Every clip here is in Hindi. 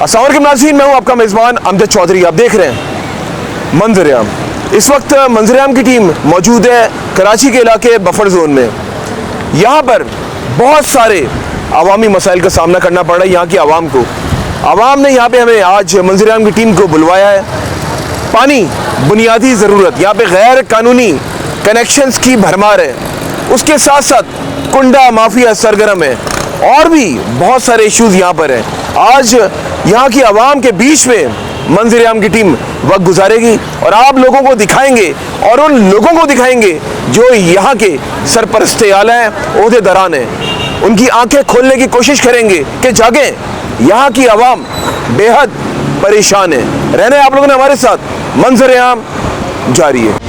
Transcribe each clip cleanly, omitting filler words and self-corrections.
अस्सलाम वालेकुम नाज़रीन, मैं हूं आपका मेज़बान अमजद चौधरी। आप देख रहे हैं मंजर-ए-आम। इस वक्त मंजर-ए-आम की टीम मौजूद है कराची के इलाके बफर जोन में। यहाँ पर बहुत सारे अवामी मसाइल का सामना करना पड़ रहा है यहाँ की आवाम को। आवाम ने यहाँ पे हमें आज मंजर-ए-आम की टीम को बुलवाया है। पानी बुनियादी ज़रूरत, यहाँ पे गैर कानूनी कनेक्शंस की भरमार है, उसके साथ साथ कुंडा माफिया सरगर्म है और भी बहुत सारे इश्यूज यहाँ पर हैं। आज यहाँ की आवाम के बीच में मंजर-ए-आम की टीम वक्त गुजारेगी और आप लोगों को दिखाएंगे और उन लोगों को दिखाएंगे जो यहाँ के सरपरस्ते आला हैं, ओहदेदारान हैं। उनकी आंखें खोलने की कोशिश करेंगे कि जागें, यहाँ की आवाम बेहद परेशान है। रहने आप लोगों ने हमारे साथ, मंजर-ए-आम जारी है।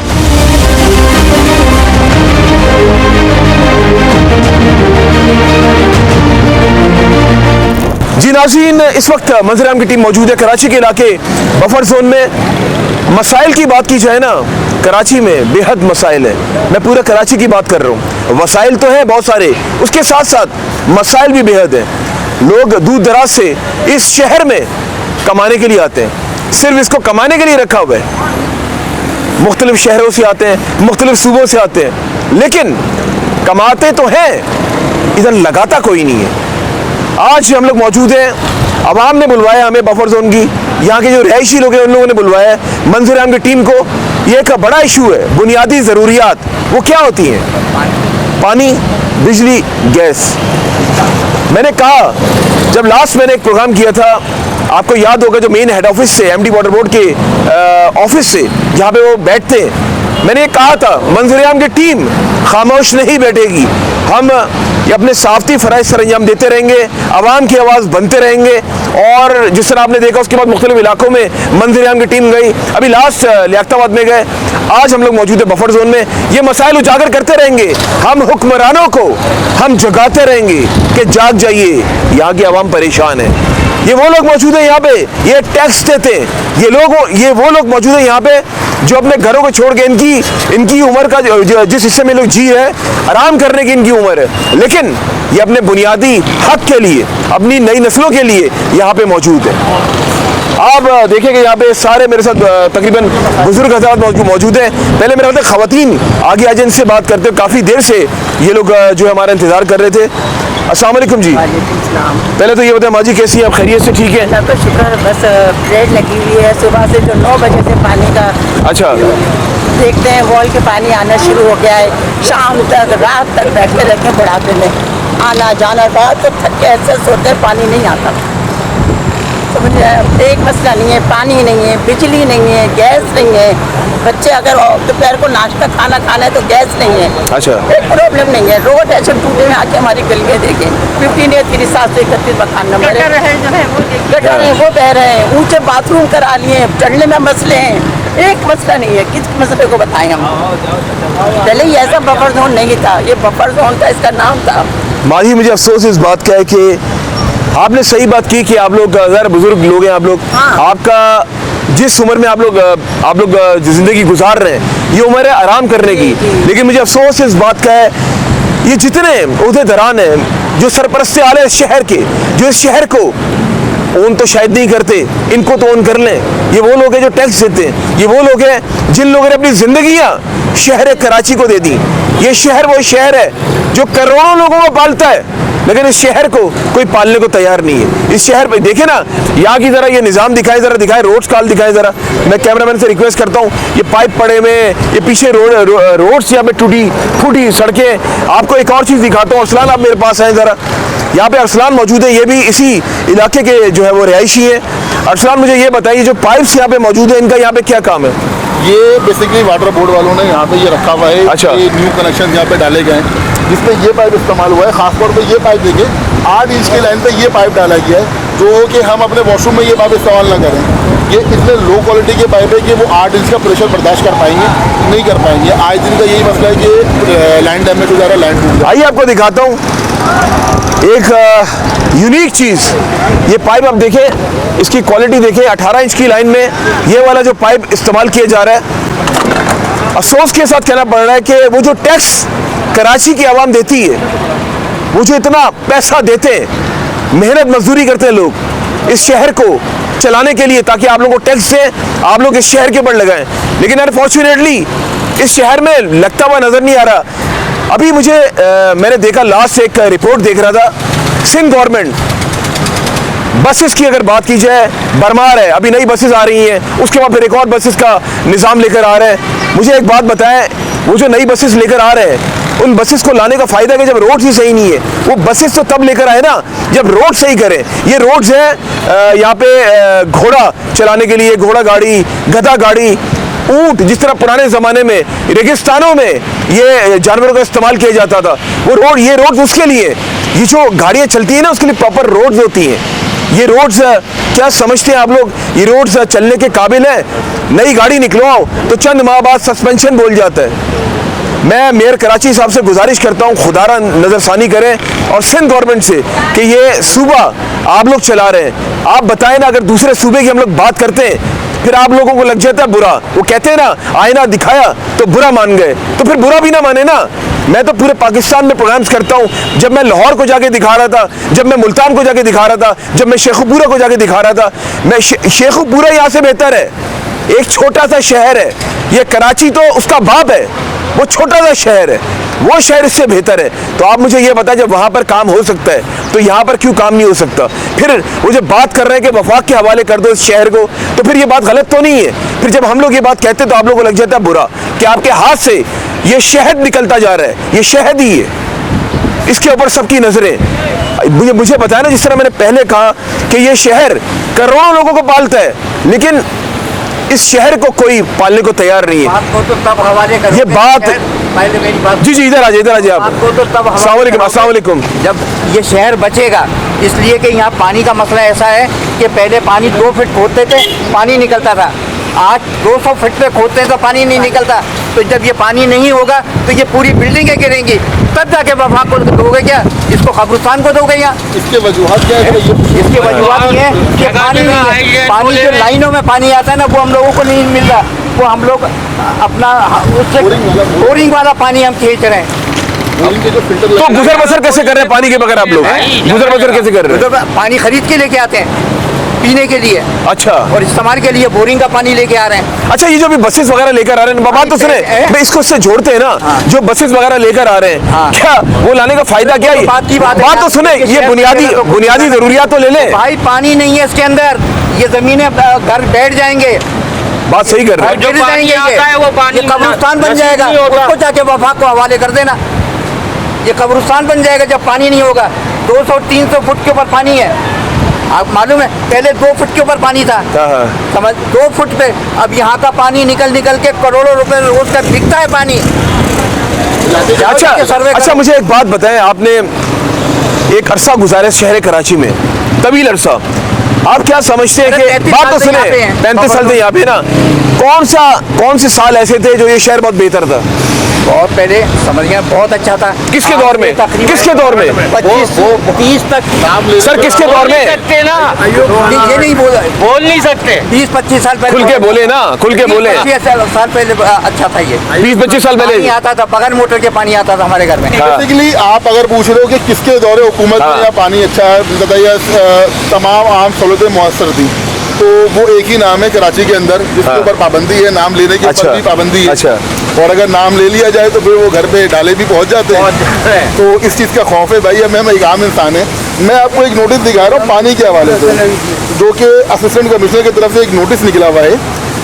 जी नाज़रीन, इस वक्त मंजर-ए-आम की टीम मौजूद है कराची के इलाके बफर जोन में। मसाइल की बात की जाए ना, कराची में बेहद मसाइल है। मैं पूरा कराची की बात कर रहा हूँ। वसाइल तो है बहुत सारे, उसके साथ साथ मसाइल भी बेहद हैं। लोग दूर दराज से इस शहर में कमाने के लिए आते हैं, सिर्फ इसको कमाने के लिए रखा हुआ है। मुख्तलिफ शहरों से आते हैं, मुख्तलिफ सूबों से आते हैं, लेकिन कमाते तो हैं, इधर लगाता कोई नहीं है। आज हम लोग मौजूद हैं, अवाम ने बुलवाया हमें बफर जोन की, यहाँ के जो रहायशी लोग हैं उन लोगों ने बुलवाया है मंजर-ए-आम की टीम को। ये एक बड़ा इशू है, बुनियादी ज़रूरियात वो क्या होती हैं? पानी, बिजली, गैस। मैंने कहा, जब लास्ट मैंने एक प्रोग्राम किया था, आपको याद होगा, जो मेन हेड ऑफिस से एमडी वाटर बोर्ड के ऑफिस से जहाँ पे वो बैठते हैं, मैंने कहा था मंजर-ए-आम की टीम खामोश नहीं बैठेगी। हम ये अपने साफ़ती फ़राइज़ सर अंजाम देते रहेंगे, आवाम की आवाज़ बनते रहेंगे। और जिस तरह आपने देखा, उसके बाद मुख्तलिफ इलाकों में मंजर-ए-आम की टीम गई, अभी लास्ट लियाकताबाद में गए, आज हम लोग मौजूद है बफर जोन में। ये मसाइल उजागर करते रहेंगे, हम हुक्मरानों को हम जगाते रहेंगे कि जाग जाइए, यहाँ की आवाम परेशान है। ये वो लोग मौजूद है यहाँ पे, ये टैक्स देते हैं, ये वो लोग मौजूद है यहाँ पे जो अपने घरों को छोड़ के, इनकी उम्र का जिस हिस्से में लोग जी है, आराम करने की इनकी उम्र है, लेकिन ये अपने बुनियादी हक के लिए, अपनी नई नस्लों के लिए यहाँ पे मौजूद है। आप देखेंगे यहाँ पे सारे मेरे साथ तकरीबन बुजुर्ग हज़रात मौजूद हैं। पहले मेरे साथ ख़वातीन आगे आज इनसे बात करते हैं, काफ़ी देर से ये लोग जो हमारा इंतज़ार कर रहे थे। अस्सलाम वालेकुम जी। पहले तो ये बताएं माँ जी, कैसी हैं आप? खैरियत से? ठीक है, अल्लाह का शुक्र है। बस प्लेट लगी हुई है सुबह से, जो 9 बजे से पानी का अच्छा देखते हैं, वॉल के पानी आना शुरू हो गया है। शाम तक, रात तक बैठे रहते हैं बुढ़ापे में, आना जाना, रात तक थक के ऐसे सोते हैं, पानी नहीं आता। तो मुझे एक मसला नहीं है, पानी नहीं है, बिजली नहीं है, गैस नहीं है। बच्चे अगर दोपहर को नाश्ता खाना खाना है तो गैस नहीं है। अच्छा, एक प्रॉब्लम नहीं है। रोड ऐसे टूटे हैं, आके हमारी गलियाँ देखें, 15/731 मकान नंबर है, गटर है वो बह रहे हैं, ऊंचे बाथरूम करा लिए, चढ़ने में मसले हैं। एक मसला नहीं है, किस मसले को बताएं हम? पहले ये ऐसा बफर जोन नहीं था, ये बफर जोन था, इसका नाम था। माँ जी, मुझे अफसोस इस बात का है कि आपने सही बात की कि आप लोग ज़रा बुजुर्ग लोग हैं, आप लोग, आपका जिस उम्र में आप लोग ज़िंदगी गुजार रहे हैं, ये उम्र है आराम करने की। लेकिन मुझे अफसोस इस बात का है, ये जितने ओहदेदारान हैं, जो सरपरस्ते आले हैं शहर के, जो इस शहर को ओन तो शायद नहीं करते, इनको तो ओन कर लें, ये वो लोग हैं जो टैक्स देते हैं, ये वो लोग हैं जिन लोगों ने अपनी ज़िंदगियाँ शहर कराची को दे दी। ये शहर वो शहर है जो करोड़ों लोगों को पालता है, लेकिन इस शहर को कोई पालने को तैयार नहीं है। इस शहर पे देखे ना, यहाँ की ज़रा ये निज़ाम दिखाए, ज़रा दिखाए, रोड्स काल दिखाए ज़रा। मैं कैमरामैन से रिक्वेस्ट करता हूँ, ये पाइप पड़े हुए, ये पीछे रोड्स यहाँ पे टूटी फूटी सड़कें। आपको एक और चीज़ दिखाता हूँ, अरसलान आप मेरे पास आए ज़रा। यहाँ पे अरसलान मौजूद है, ये भी इसी इलाके के जो है वो रहायशी है। अरसलान, मुझे ये बताइए, जो पाइप्स यहाँ पे मौजूद है, इनका यहाँ पे क्या काम है? ये बेसिकली वाटर बोर्ड वालों ने यहाँ पे ये रखा हुआ है। अच्छा, ये न्यू कनेक्शन यहाँ पे डाले गए हैं, जिसमें ये पाइप इस्तेमाल हुआ है। खासतौर पे ये पाइप देखिए, 8 इंच की लाइन पे ये पाइप डाला गया है, जो कि हम अपने वॉशरूम में ये पाइप इस्तेमाल ना करें। ये इतने लो क्वालिटी के पाइप है कि वो 8 इंच का प्रेशर बर्दाश्त कर पाएंगे, नहीं कर पाएंगे। आज दिन का यही मसला है कि लाइन डैमेज हो जा रहा है, लाइन टूट। आइए आपको दिखाता हूँ एक यूनिक चीज़। ये पाइप आप देखें, इसकी क्वालिटी देखें, 18 इंच की लाइन में ये वाला जो पाइप इस्तेमाल किया जा रहा है। अफसोस के साथ कहना पड़ रहा है कि वो जो टैक्स कराची की आवाम देती है, वो जो इतना पैसा देते हैं, मेहनत मजदूरी करते हैं लोग, इस शहर को चलाने के लिए, ताकि आप लोगों को टैक्स से आप लोग इस शहर के ऊपर लगाएं, लेकिन अनफॉर्चुनेटली इस शहर में लगता हुआ नजर नहीं आ रहा। अभी मुझे मैंने देखा, लास्ट एक रिपोर्ट देख रहा था, सिंध गवर्नमेंट बसेस की अगर बात की जाए, बरमार है, अभी नई बसेस आ रही हैं, उसके बाद फिर एक और बसेस का निज़ाम लेकर आ रहे हैं। मुझे एक बात बताएं, वो जो नई बसेस लेकर आ रहे हैं, उन बसेस को लाने का फ़ायदा है कि जब रोड ही सही नहीं है, वो बसेस तो तब लेकर आए ना जब रोड सही करें। ये रोड्स हैं यहाँ पे घोड़ा चलाने के लिए, घोड़ा गाड़ी, गधा गाड़ी, ऊंट, जिस तरह पुराने ज़माने में रेगिस्तानों में ये जानवरों का इस्तेमाल किया जाता था, वो रोड, ये रोड उसके लिए, ये जो गाड़ियाँ चलती हैं ना उसके लिए प्रॉपर रोड्स होती हैं। ये रोड्स क्या समझते हैं आप लोग, ये रोड्स चलने के काबिल है? नई गाड़ी निकलवाओ तो चंद माह बाद सस्पेंशन बोल जाता है। मैं मेयर कराची साहब से गुजारिश करता हूँ, खुदारा नज़रसानी करें और सिंध गवर्नमेंट से कि ये सूबा आप लोग चला रहे हैं, आप बताएं ना, अगर दूसरे सूबे की हम लोग बात करते हैं फिर आप लोगों को लग जाता है बुरा। वो कहते हैं ना, आईना दिखाया तो बुरा मान गए, तो फिर बुरा भी ना माने ना। मैं तो पूरे पाकिस्तान में प्रोग्राम्स करता हूँ, जब मैं लाहौर को जाके दिखा रहा था, जब मैं मुल्तान को जाके दिखा रहा था, जब मैं शेखुपुरा को जाके दिखा रहा था, मैं शेखुपुरा यहाँ से बेहतर है, एक छोटा सा शहर है, ये कराची तो उसका बाप है, वो छोटा सा शहर है, वो शहर इससे बेहतर है। तो आप मुझे ये बताएं, जब वहाँ पर काम हो सकता है तो यहाँ पर क्यों काम नहीं हो सकता? फिर वो जब बात कर रहे हैं कि वफाक के हवाले कर दो इस शहर को, तो फिर ये बात गलत तो नहीं है? फिर जब हम लोग ये बात कहते हैं तो आप लोगों को लग जाता है बुरा कि आपके हाथ से ये शहद निकलता जा रहा है, ये शहद ही है, इसके ऊपर सबकी नजरें। मुझे बताया ना, जिस तरह मैंने पहले कहा कि ये शहर करोड़ों लोगों को पालता है, लेकिन इस शहर को कोई पालने को तैयार नहीं है। आपको तो तब हवाले ये बात, पहले मेरी बात, जी इधर आ जाइए आप। आपको तो तब अस्सलाम वालेकुम। जब ये शहर बचेगा, इसलिए कि यहाँ पानी का मसला ऐसा है कि पहले पानी 2 फीट खोदते थे, पानी निकलता था, आज 200 फीट पे खोदते हैं तो पानी नहीं निकलता। तो जब ये पानी नहीं होगा तो ये पूरी बिल्डिंगें गिरेंगी, तब जाके वफा को दोगे क्या? इसको कब्रिस्तान को दोगे यहाँ? इसके वजूहत क्या है? इसके वजूहत ये है कि पानी नहीं है, पानी जो लाइनों में पानी आता है ना, वो हम लोगों को नहीं मिल रहा, वो हम लोग अपना उससे बोरिंग वाला पानी हम खींच रहे हैं। तो गुजर बसर कैसे कर रहे हैं पानी के बगैर आप लोग? गुजर बसर कैसे कर रहे हैं? पानी खरीद के लेके आते हैं पीने के लिए, अच्छा, और इस्तेमाल के लिए बोरिंग का पानी लेके आ रहे हैं। अच्छा, ये जो भी बसेस वगैरह लेकर आ रहे हैं, बात तो सुने, मैं इसको उससे जोड़ते हैं ना, जो बसेस वगैरह लेकर आ रहे हैं, क्या वो लाने का फायदा क्या है? बात तो सुने, ये बुनियादी जरूरियात तो ले ले भाई। पानी नहीं है इसके अंदर, ये जमीनें घर बैठ जाएंगे। बात सही कर रहे हैं। जो पानी आता है वो पानी कब्रिस्तान बन जाएगा, उसको जाके वफा को हवाले कर देना। ये कब्रिस्तान बन जाएगा जब पानी नहीं होगा। 200-300 फुट के ऊपर पानी है, आप मालूम है, पहले 2 फुट के ऊपर पानी था, समझ, 2 फुट पे। अब यहाँ का पानी निकल के करोड़ों रुपए रोज का बिकता है पानी। अच्छा, मुझे एक बात बताएं, आपने एक अरसा गुजारे शहर कराची में, तवील अरसा, आप क्या समझते हैं कि, बात तो सुने, 35 साल थे यहाँ पे ना, कौन से साल ऐसे थे जो ये शहर बहुत बेहतर था? बहुत पहले समझ गया, बहुत अच्छा था। किसके दौर में? किसके दौर में? 25-30 तक। सर किसके दौर में? ये नहीं बोल नहीं सकते। 20-25 साल पहले खुल के बोले ना, खुल के बोले। 20 साल पहले अच्छा था ये। 20-25 साल पहले पानी आता था, बगैर मोटर के पानी आता था हमारे घर में। बेसिकली आप अगर पूछ रहे हो कि किसके दौरे हुकूमत में या पानी अच्छा है, बताइए, तमाम आम सहूलतें मुयसर थी, तो वो एक ही नाम है कराची के अंदर, जिसके ऊपर पाबंदी है, नाम लेने के ऊपर भी पाबंदी है। अच्छा। और अगर नाम ले लिया जाए तो फिर वो घर पे डाले भी पहुंच जाते हैं। तो इस चीज़ का खौफ है भाई। मैं एक आम इंसान है, मैं आपको एक नोटिस दिखा रहा हूँ पानी के हवाले से, जो कि असिस्टेंट कमिश्नर की तरफ से एक नोटिस निकला हुआ है।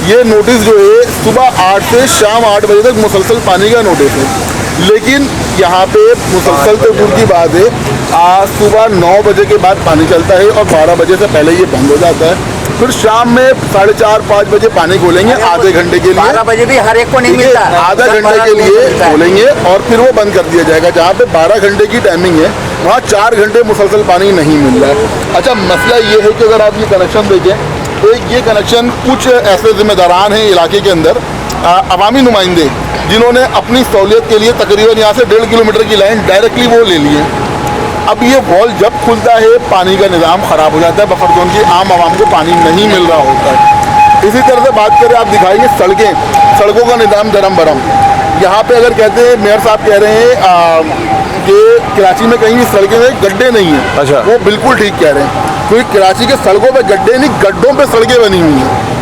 ये नोटिस जो है सुबह 8 से शाम 8 बजे तक मुसलसल पानी का नोटिस है, लेकिन यहाँ पे मुसलसल तो दूर की बात है, आज सुबह 9 बजे के बाद पानी चलता है और 12 बजे से पहले ये बंद हो जाता है। फिर शाम में 4:30-5 बजे पानी खोलेंगे आधे घंटे के लिए। 12 बजे भी हर एक को नहीं मिलता, आधा घंटे के लिए खोलेंगे और फिर वो बंद कर दिया जाएगा। जहाँ पे 12 घंटे की टाइमिंग है, वहाँ 4 घंटे मुसलसल पानी नहीं मिल रहा है। अच्छा, मसला ये है कि अगर आप ये कनेक्शन देखें तो ये कनेक्शन कुछ ऐसे जिम्मेदारान हैं इलाके के अंदर, अवामी नुमाइंदे, जिन्होंने अपनी सहूलियत के लिए तकरीबन यहाँ से 1.5 किलोमीटर की लाइन डायरेक्टली वो ले ली है। अब ये वॉल जब खुलता है पानी का निज़ाम ख़राब हो जाता है, बफर जोन की आम आवाम को पानी नहीं मिल रहा होता है। इसी तरह से बात करें, आप दिखाएंगे सड़कों का निज़ाम दरम बरम। यहाँ पे अगर कहते हैं, मेयर साहब कह रहे हैं कि कराची में कहीं भी सड़कें में गड्ढे नहीं हैं, अच्छा, वो बिल्कुल ठीक कह रहे हैं। क्योंकि कराची के सड़कों पे गड्ढे नहीं, गड्ढों पे सड़कें बनी हुई हैं।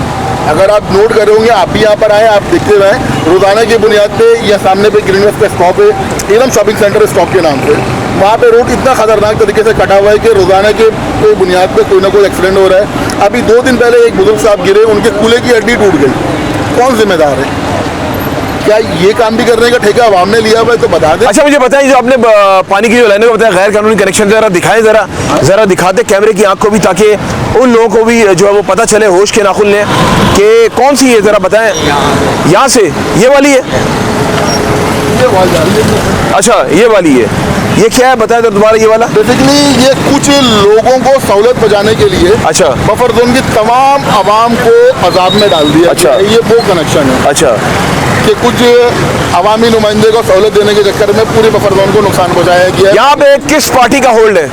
अगर आप नोट करे होंगे, आप भी यहाँ पर आए, आप देखते रहें, रोजाना की बुनियाद पे या सामने पे ग्रीन वेस्ट का स्टॉप है, एकदम शॉपिंग सेंटर स्टॉप के नाम पे, वहाँ पे रोड इतना खतरनाक तरीके से कटा हुआ है कि रोजाना के बुनियाद पे कोई ना कोई एक्सीडेंट हो रहा है। अभी 2 दिन पहले एक बुजुर्ग साहब गिरे, उनके कूल्हे की हड्डी टूट गई। कौन जिम्मेदार है? क्या ये काम भी करने का ठेका अवाम ने लिया हुआ है? तो बता दें। अच्छा मुझे बताएं, जो आपने पानी की जो लाइनों को बताया गैर कानूनी कनेक्शन, जरा दिखाएं, जरा दिखाते कैमरे की आंख को भी, ताकि उन लोगों को भी जो है वो पता चले, होश के नाखुन लें कि कौन सी है, जरा बताएं। यहाँ से ये वाली है? अच्छा ये वाली है, ये क्या है बताएं तो दोबारा। ये वाला बेसिकली ये कुछ लोगों को सहूलत पहुंचाने के लिए, अच्छा, बफर जोन की तमाम आवाम को अजाब में डाल दिया। अच्छा, ये वो कनेक्शन है। अच्छा, कि कुछ अवामी नुमाइंदे को सहूलत देने के चक्कर में पूरे बफर जोन को नुकसान पहुंचाया गया। यहाँ पे किस पार्टी का होल्ड है?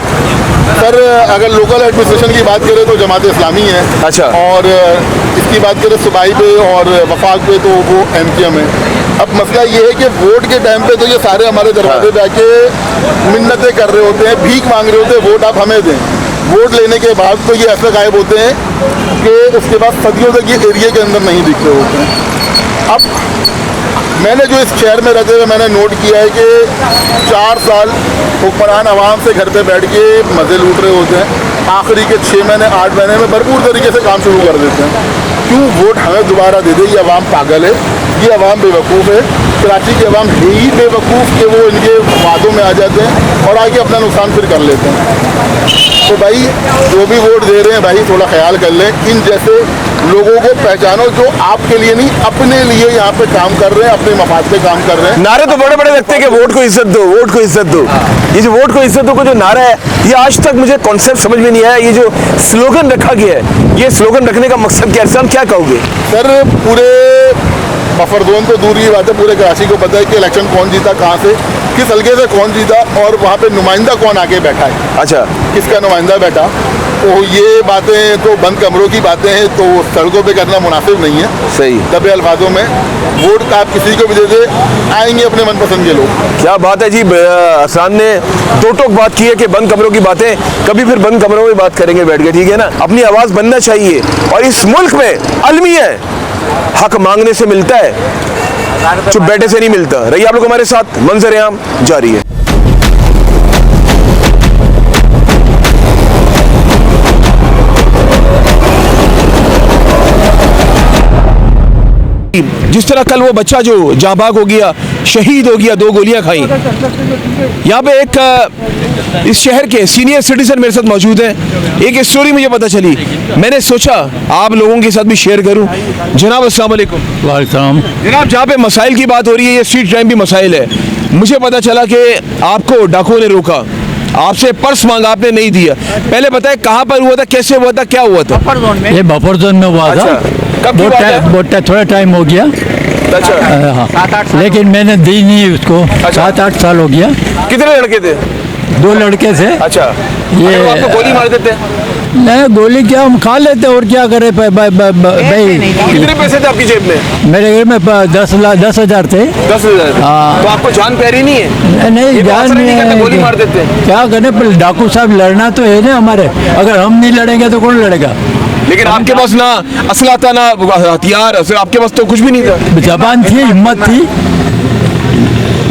सर अगर लोकल एडमिनिस्ट्रेशन की बात करें तो जमात इस्लामी है। अच्छा। और इसकी बात करें सूबाई पे और वफाक पे तो वो MKM है। अब मसला ये है कि वोट के टाइम पे तो ये सारे हमारे दरवाजे पे आके मिन्नतें कर रहे होते हैं, भीख मांग रहे होते हैं, वोट आप हमें दें। वोट लेने के बाद तो ये ऐसे गायब होते हैं कि उसके बाद सदियों तक ये एरिया के अंदर नहीं दिख रहे होते हैं। अब मैंने जो इस शहर में रहते हुए मैंने नोट किया है कि 4 साल हुक्मरान आवाम से घर पे बैठ के मज़े लूट रहे होते हैं, आखिरी के 6 महीने 8 महीने में भरपूर तरीके से काम शुरू कर देते हैं। क्यों वोट हमें दोबारा दे दे? ये अवाम पागल है, ये अवाम बेवकूफ़ है। कराची की अवाम है ही बेवकूफ़ कि वो इनके वादों में आ जाते हैं और आगे अपना नुकसान फिर कर लेते हैं। तो भाई जो भी वोट दे रहे हैं भाई थोड़ा ख्याल कर लें, इन जैसे लोगों को पहचानो जो आपके लिए नहीं अपने लिए यहाँ पे काम कर रहे हैं, अपने मफाद पे काम कर रहे हैं। नारे तो बड़े बड़े लगते हैं कि वोट को इज्जत दो, वोट को इज्जत दो। ये जो वोट को इज्जत दो का जो नारा है, ये आज तक मुझे कॉन्सेप्ट समझ में नहीं आया। ये जो स्लोगन रखा गया है, ये स्लोगन रखने का मकसद क्या है? क्या कहोगे? सर पूरे बफर जोन तो दूर की बात है, पूरे कराची को पता है कि इलेक्शन कौन जीता, कहाँ से, किस हल्के से कौन जीता और वहाँ पे नुमाइंदा कौन आके बैठा है। अच्छा, किसका नुमाइंदा बैठा। तो ये बातें तो बंद कमरों की बातें हैं, तो सड़कों पे करना मुनासिब नहीं है। सही दबे अल्फाजों में वोट आप किसी को भी दे दे, आएंगे अपने मनपसंद के लोग। क्या बात है जी, हसन ने दो टोक बात की है कि बंद कमरों की बातें, कभी फिर बंद कमरों में बात करेंगे बैठ के, ठीक है ना। अपनी आवाज़ बनना चाहिए और इस मुल्क में अलमी है, हक मांगने से मिलता है, चुप बैठे से नहीं मिलता। रहिए आप लोग हमारे साथ, मंजर-ए-आम जारी है। जिस तरह कल वो बच्चा जो जाबाग हो गया, शहीद हो गया, 2 गोलियां खाई, यहाँ पे एक इस शहर के सीनियर सिटीजन मेरे साथ मौजूद हैं। एक स्टोरी मुझे पता चली, मैंने सोचा आप लोगों के साथ भी शेयर करूं। जनाब अस्सलाम वालेकुम। वालेकुम। जनाब, जहाँ पे मसाइल की बात हो रही है, ये स्ट्रीट क्राइम भी मसाइल है। मुझे पता चला कि आपको डाकुओं ने रोका, आपसे पर्स मांगा, आपने नहीं दिया। पहले बताए कहाँ पर हुआ था, कैसे हुआ था, क्या हुआ था? ये बफर जोन में हुआ था। अच्छा, कब की बात है? थोड़ा टाइम हो गया। अच्छा, हाँ, लेकिन मैंने दी नहीं उसको। 7-8 साल हो गया। कितने लड़के थे? 2 लड़के थे। अच्छा, ये अगर वो आपको गोली मार देते? नहीं, गोली क्या हम खा लेते और क्या करे भाई। कितने पैसे थे आपकी जेब में? मेरे घर में 10,000 थे। 10,000। हाँ। तो आपको जान प्यारी नहीं है? नहीं, ये तो जान असर नहीं करते, नहीं गोली है। मार देते। क्या करें, पर डाकू साहब लड़ना तो है ना हमारे। अगर हम नहीं लड़ेंगे तो कौन लड़ेगा? लेकिन आपके पास ना असला था ना हथियार, सिर्फ आपके पास तो कुछ भी नहीं था। जबान थी, हिम्मत थी,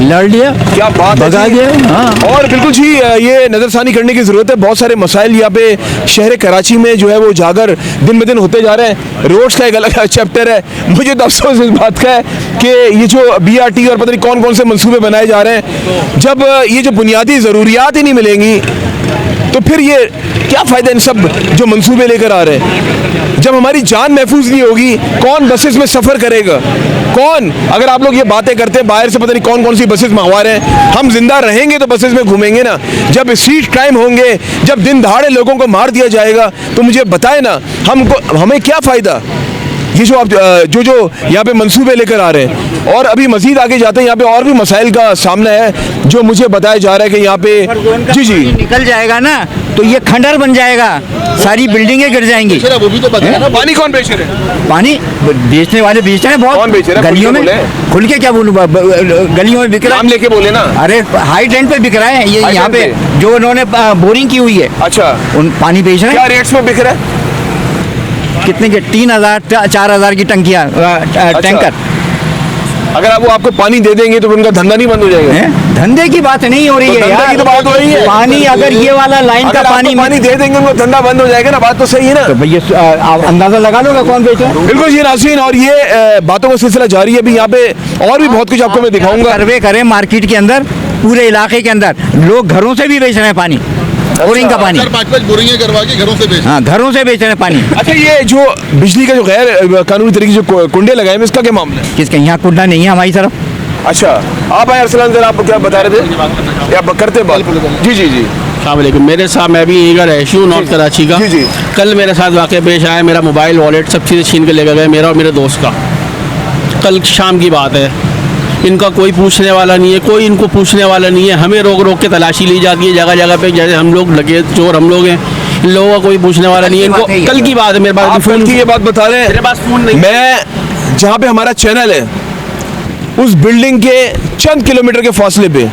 लड़ लिया। क्या बात है भगा जी। दिया। हाँ। और बिल्कुल जी, ये नज़रसानी करने की ज़रूरत है। बहुत सारे मसाइल यहाँ पे शहर कराची में जो है वो उजागर दिन ब दिन होते जा रहे हैं। रोड्स का एक अलग चैप्टर है। मुझे तो अफसोस इस बात का है कि ये जो BRT और पता नहीं कौन कौन से मंसूबे बनाए जा रहे हैं, जब ये जो बुनियादी ज़रूरियात ही नहीं मिलेंगी तो फिर ये क्या फ़ायदा इन सब जो मंसूबे लेकर आ रहे हैं। जब हमारी जान महफूज नहीं होगी, कौन बसेस में सफ़र करेगा? कौन? अगर आप लोग ये बातें करते हैं बाहर से पता नहीं कौन कौन सी बसेस मंगवा रहे हैं, हम जिंदा रहेंगे तो बसेस में घूमेंगे ना। जब स्ट्रीट क्राइम होंगे, जब दिन दहाड़े लोगों को मार दिया जाएगा, तो मुझे बताए ना, हमें क्या फ़ायदा? ये जो आप जो यहाँ पे मंसूबे लेकर आ रहे हैं, और अभी मजीद आगे जाते हैं यहाँ पे और भी मसाइल का सामना है जो मुझे बताया जा रहा है कि यहाँ पे जी निकल जाएगा ना तो ये खंडर बन जाएगा, सारी बिल्डिंगें गिर जाएंगी। वो भी तो बताया ना। पानी कौन बेच रहे हैं? पानी बेचने वाले बेच रहे हैं बहुत। कौन बेच रहा है? गलियों में खुल के क्या बोलूँ, गलियों में बिक रहा नाम है। लेके बोले ना। अरे हाई रेंट पे बिक रहा है ये, हाई यहाँ पे रेंट जो उन्होंने बोरिंग की हुई है अच्छा, उन पानी बेच रहे क्या हैं। रेट्स में बिक रहा है? कितने के 3,000 4,000 की टंकियाँ टैंकर। अगर आप वो आपको पानी दे देंगे तो उनका धंधा नहीं बंद हो जाएगा? हैं? धंधे की बात नहीं हो रही है धंधे यार, की तो बात हो रही है। पानी अगर ये वाला लाइन का अगर पानी आपको पानी दे देंगे उनको धंधा बंद हो जाएगा ना, बात तो सही है ना। तो भैया आप अंदाजा लगा लोगे कौन बेच रहा है। बिल्कुल जी नाज़रीन, और ये बातों का सिलसिला जारी है। अभी यहाँ पे और भी बहुत कुछ आपको मैं दिखाऊंगा। सर्वे करें मार्केट के अंदर, पूरे इलाके के अंदर लोग घरों से भी बेच रहे हैं पानी, बोरिंग का पानी। 4-5 बोरिंगें करवा के घरों से बेच। हाँ, घरों से बेच रहे हैं पानी। अच्छा, ये जो बिजली का जो गैर कानूनी तरीके से जो कुंडे लगाए हैं, इसका क्या मामला है? किसके यहाँ कुंडा नहीं है हमारी तरफ। अच्छा, आप आए अरसलान सर, आप क्या बता रहे थे? आप करते बात? जी जी जी। अस्सलामुअलैकुम। मेरे साथ, मैं भी यहीं का रह हूँ, नॉर्थ कराची का। जी जी। कल मेरे साथ वाक़या पेश आया, मेरा मोबाइल वॉलेट सब चीज़ें छीन के लेकर गए, मेरा और मेरे दोस्त का। कल शाम की बात है। इनका कोई पूछने वाला नहीं है, कोई इनको पूछने वाला नहीं है। हमें रोक रोक के तलाशी ली जाती है जगह जगह पे, जैसे हम लोग लगे चोर हम लोग हैं। इन लोगों का कोई पूछने वाला नहीं है इनको। कल की बात है, मेरे पास आप फ़ोन की ये बात बता रहे हैं। मेरे पास फ़ोन नहीं। मैं जहाँ पे हमारा चैनल है उस बिल्डिंग के चंद किलोमीटर के फासले पे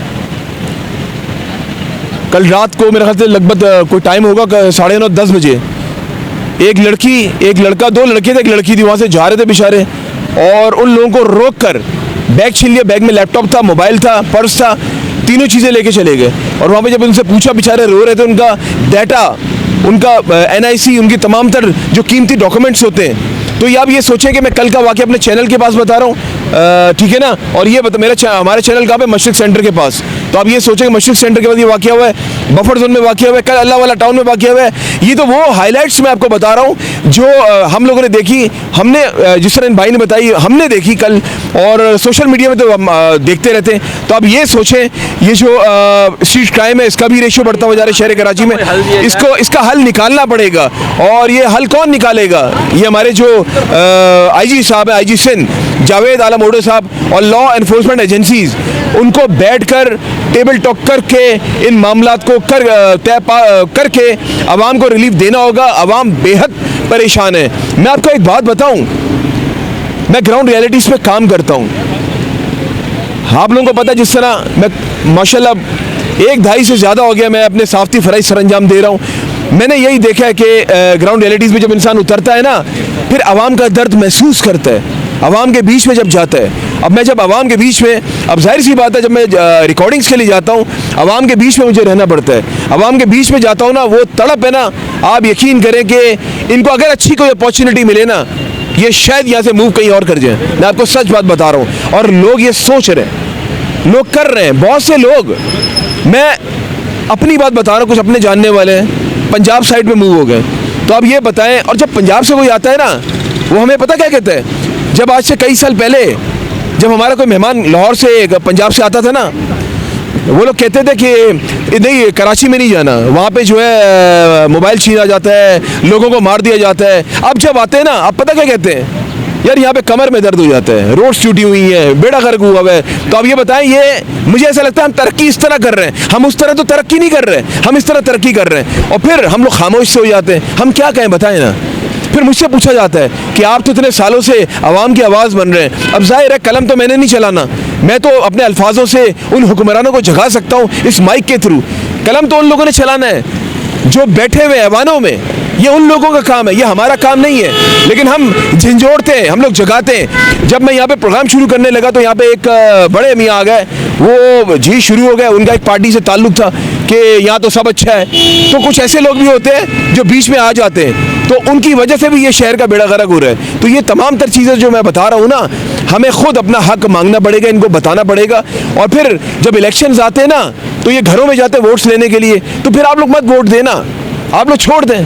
कल रात को मेरे ख्याल से लगभग कोई टाइम होगा 9:30-10 बजे एक लड़की, एक लड़का, 2 लड़के थे, एक लड़की थी, वहाँ से जा रहे थे बेचारे, और उन लोगों को रोक कर बैग छीन लिया। बैग में लैपटॉप था, मोबाइल था, पर्स था, तीनों चीज़ें लेके चले गए। और वहाँ पे जब उनसे पूछा, बेचारे रो रहे थे, उनका डाटा, उनका NIC, उनकी तमाम तर जो कीमती डॉक्यूमेंट्स होते हैं। तो ये आप ये सोचें कि मैं कल का वाक़या अपने चैनल के पास बता रहा हूँ, ठीक है ना। और ये हमारे चैनल कहाँ पे? मशरिक सेंटर के पास। तो आप ये सोचें कि मशरिक सेंटर के पास ये वाक़या हुआ है, बफर जोन में वाक़या हुआ है, कल अल्लाह वाला टाउन में वाक़या हुआ है। ये तो वो हाइलाइट्स मैं आपको बता रहा हूँ जो हम लोगों ने देखी, हमने जिस तरह इन भाई ने बताई, हमने देखी कल, और सोशल मीडिया में तो हम देखते रहते हैं। तो आप ये सोचें, ये जो स्ट्रीट क्राइम है इसका भी रेशियो बढ़ता हुआ जा रहा है शहर कराची में। इसका हल निकालना पड़ेगा। और ये हल कौन निकालेगा? ये हमारे जो IG साहब है, IG सिंध जावेद आलम ओडो साहब, और लॉ एनफोर्समेंट एजेंसीज, उनको बैठकर टेबल टॉक करके इन मामलात को करके आवाम को रिलीफ देना होगा। आवाम बेहद परेशान है। मैं आपको एक बात बताऊं, मैं ग्राउंड रियलिटीज़ पे काम करता हूं। आप लोगों को पता है, जिस तरह मैं माशाल्लाह 1-2.5 से ज़्यादा हो गया मैं अपने साफ़ती फ़राइज़ सरअंजाम दे रहा हूं। मैंने यही देखा है कि ग्राउंड रियलिटीज़ में जब इंसान उतरता है ना, फिर आवाम का दर्द महसूस करता है, आवाम के बीच में जब जाता है। अब मैं जब आवाम के बीच में, अब जाहिर सी बात है, जब मैं रिकॉर्डिंग्स के लिए जाता हूँ, आवाम के बीच में मुझे रहना पड़ता है। आवाम के बीच में जाता हूँ ना, वो तड़प है ना, आप यकीन करें कि इनको अगर अच्छी कोई अपॉर्चुनिटी मिले ना, ये शायद यहाँ से मूव कहीं और कर जाए। मैं आपको सच बात बता रहा हूँ। और लोग ये सोच रहे हैं, लोग कर रहे हैं, बहुत से लोग। मैं अपनी बात बता रहा हूँ, कुछ अपने जानने वाले हैं पंजाब साइड में मूव हो गए। तो आप ये बताएं, और जब पंजाब से कोई आता है ना, वो हमें पता क्या कहते हैं? जब आज से कई साल पहले जब हमारा कोई मेहमान लाहौर से, पंजाब से आता था ना, वो लोग कहते थे कि नहीं, कराची में नहीं जाना, वहाँ पे जो है मोबाइल छीना जाता है, लोगों को मार दिया जाता है। अब जब आते हैं ना, आप पता क्या कहते हैं? यार यहाँ पे कमर में दर्द हो जाता है, रोड्स टूटी हुई है, बेड़ा गर्क हुआ है। तो अब ये बताएं, ये मुझे ऐसा लगता है हम तरक्की इस तरह कर रहे हैं, हम उस तरह तो तरक्की नहीं कर रहे, हम इस तरह तरक्की कर रहे हैं। और फिर हम लोग खामोश से हो जाते हैं। हम क्या कहें बताएं ना। फिर मुझसे पूछा जाता है कि आप तो इतने सालों से आवाम की आवाज़ बन रहे हैं। अब जाहिर है, कलम तो मैंने नहीं चलाना, मैं तो अपने अल्फाजों से उन हुक्मरानों को जगा सकता हूँ इस माइक के थ्रू। कलम तो उन लोगों ने चलाना है जो बैठे हुए ऐवानों में, ये उन लोगों का काम है, ये हमारा काम नहीं है। लेकिन हम झंझोड़ते हैं, हम लोग जगाते हैं। जब मैं यहाँ पे प्रोग्राम शुरू करने लगा तो यहाँ पे एक बड़े मियाँ आ गए, वो जी शुरू हो गए, उनका एक पार्टी से ताल्लुक़ था कि यहाँ तो सब अच्छा है। तो कुछ ऐसे लोग भी होते हैं जो बीच में आ जाते हैं, तो उनकी वजह से भी ये शहर का बेड़ा गर्क हो रहा है। तो ये तमाम तर चीज़ें जो मैं बता रहा हूँ ना, हमें खुद अपना हक मांगना पड़ेगा, इनको बताना पड़ेगा। और फिर जब इलेक्शंस आते हैं ना, तो ये घरों में जाते हैं वोट्स लेने के लिए, तो फिर आप लोग मत वोट देना, आप लोग छोड़ दें।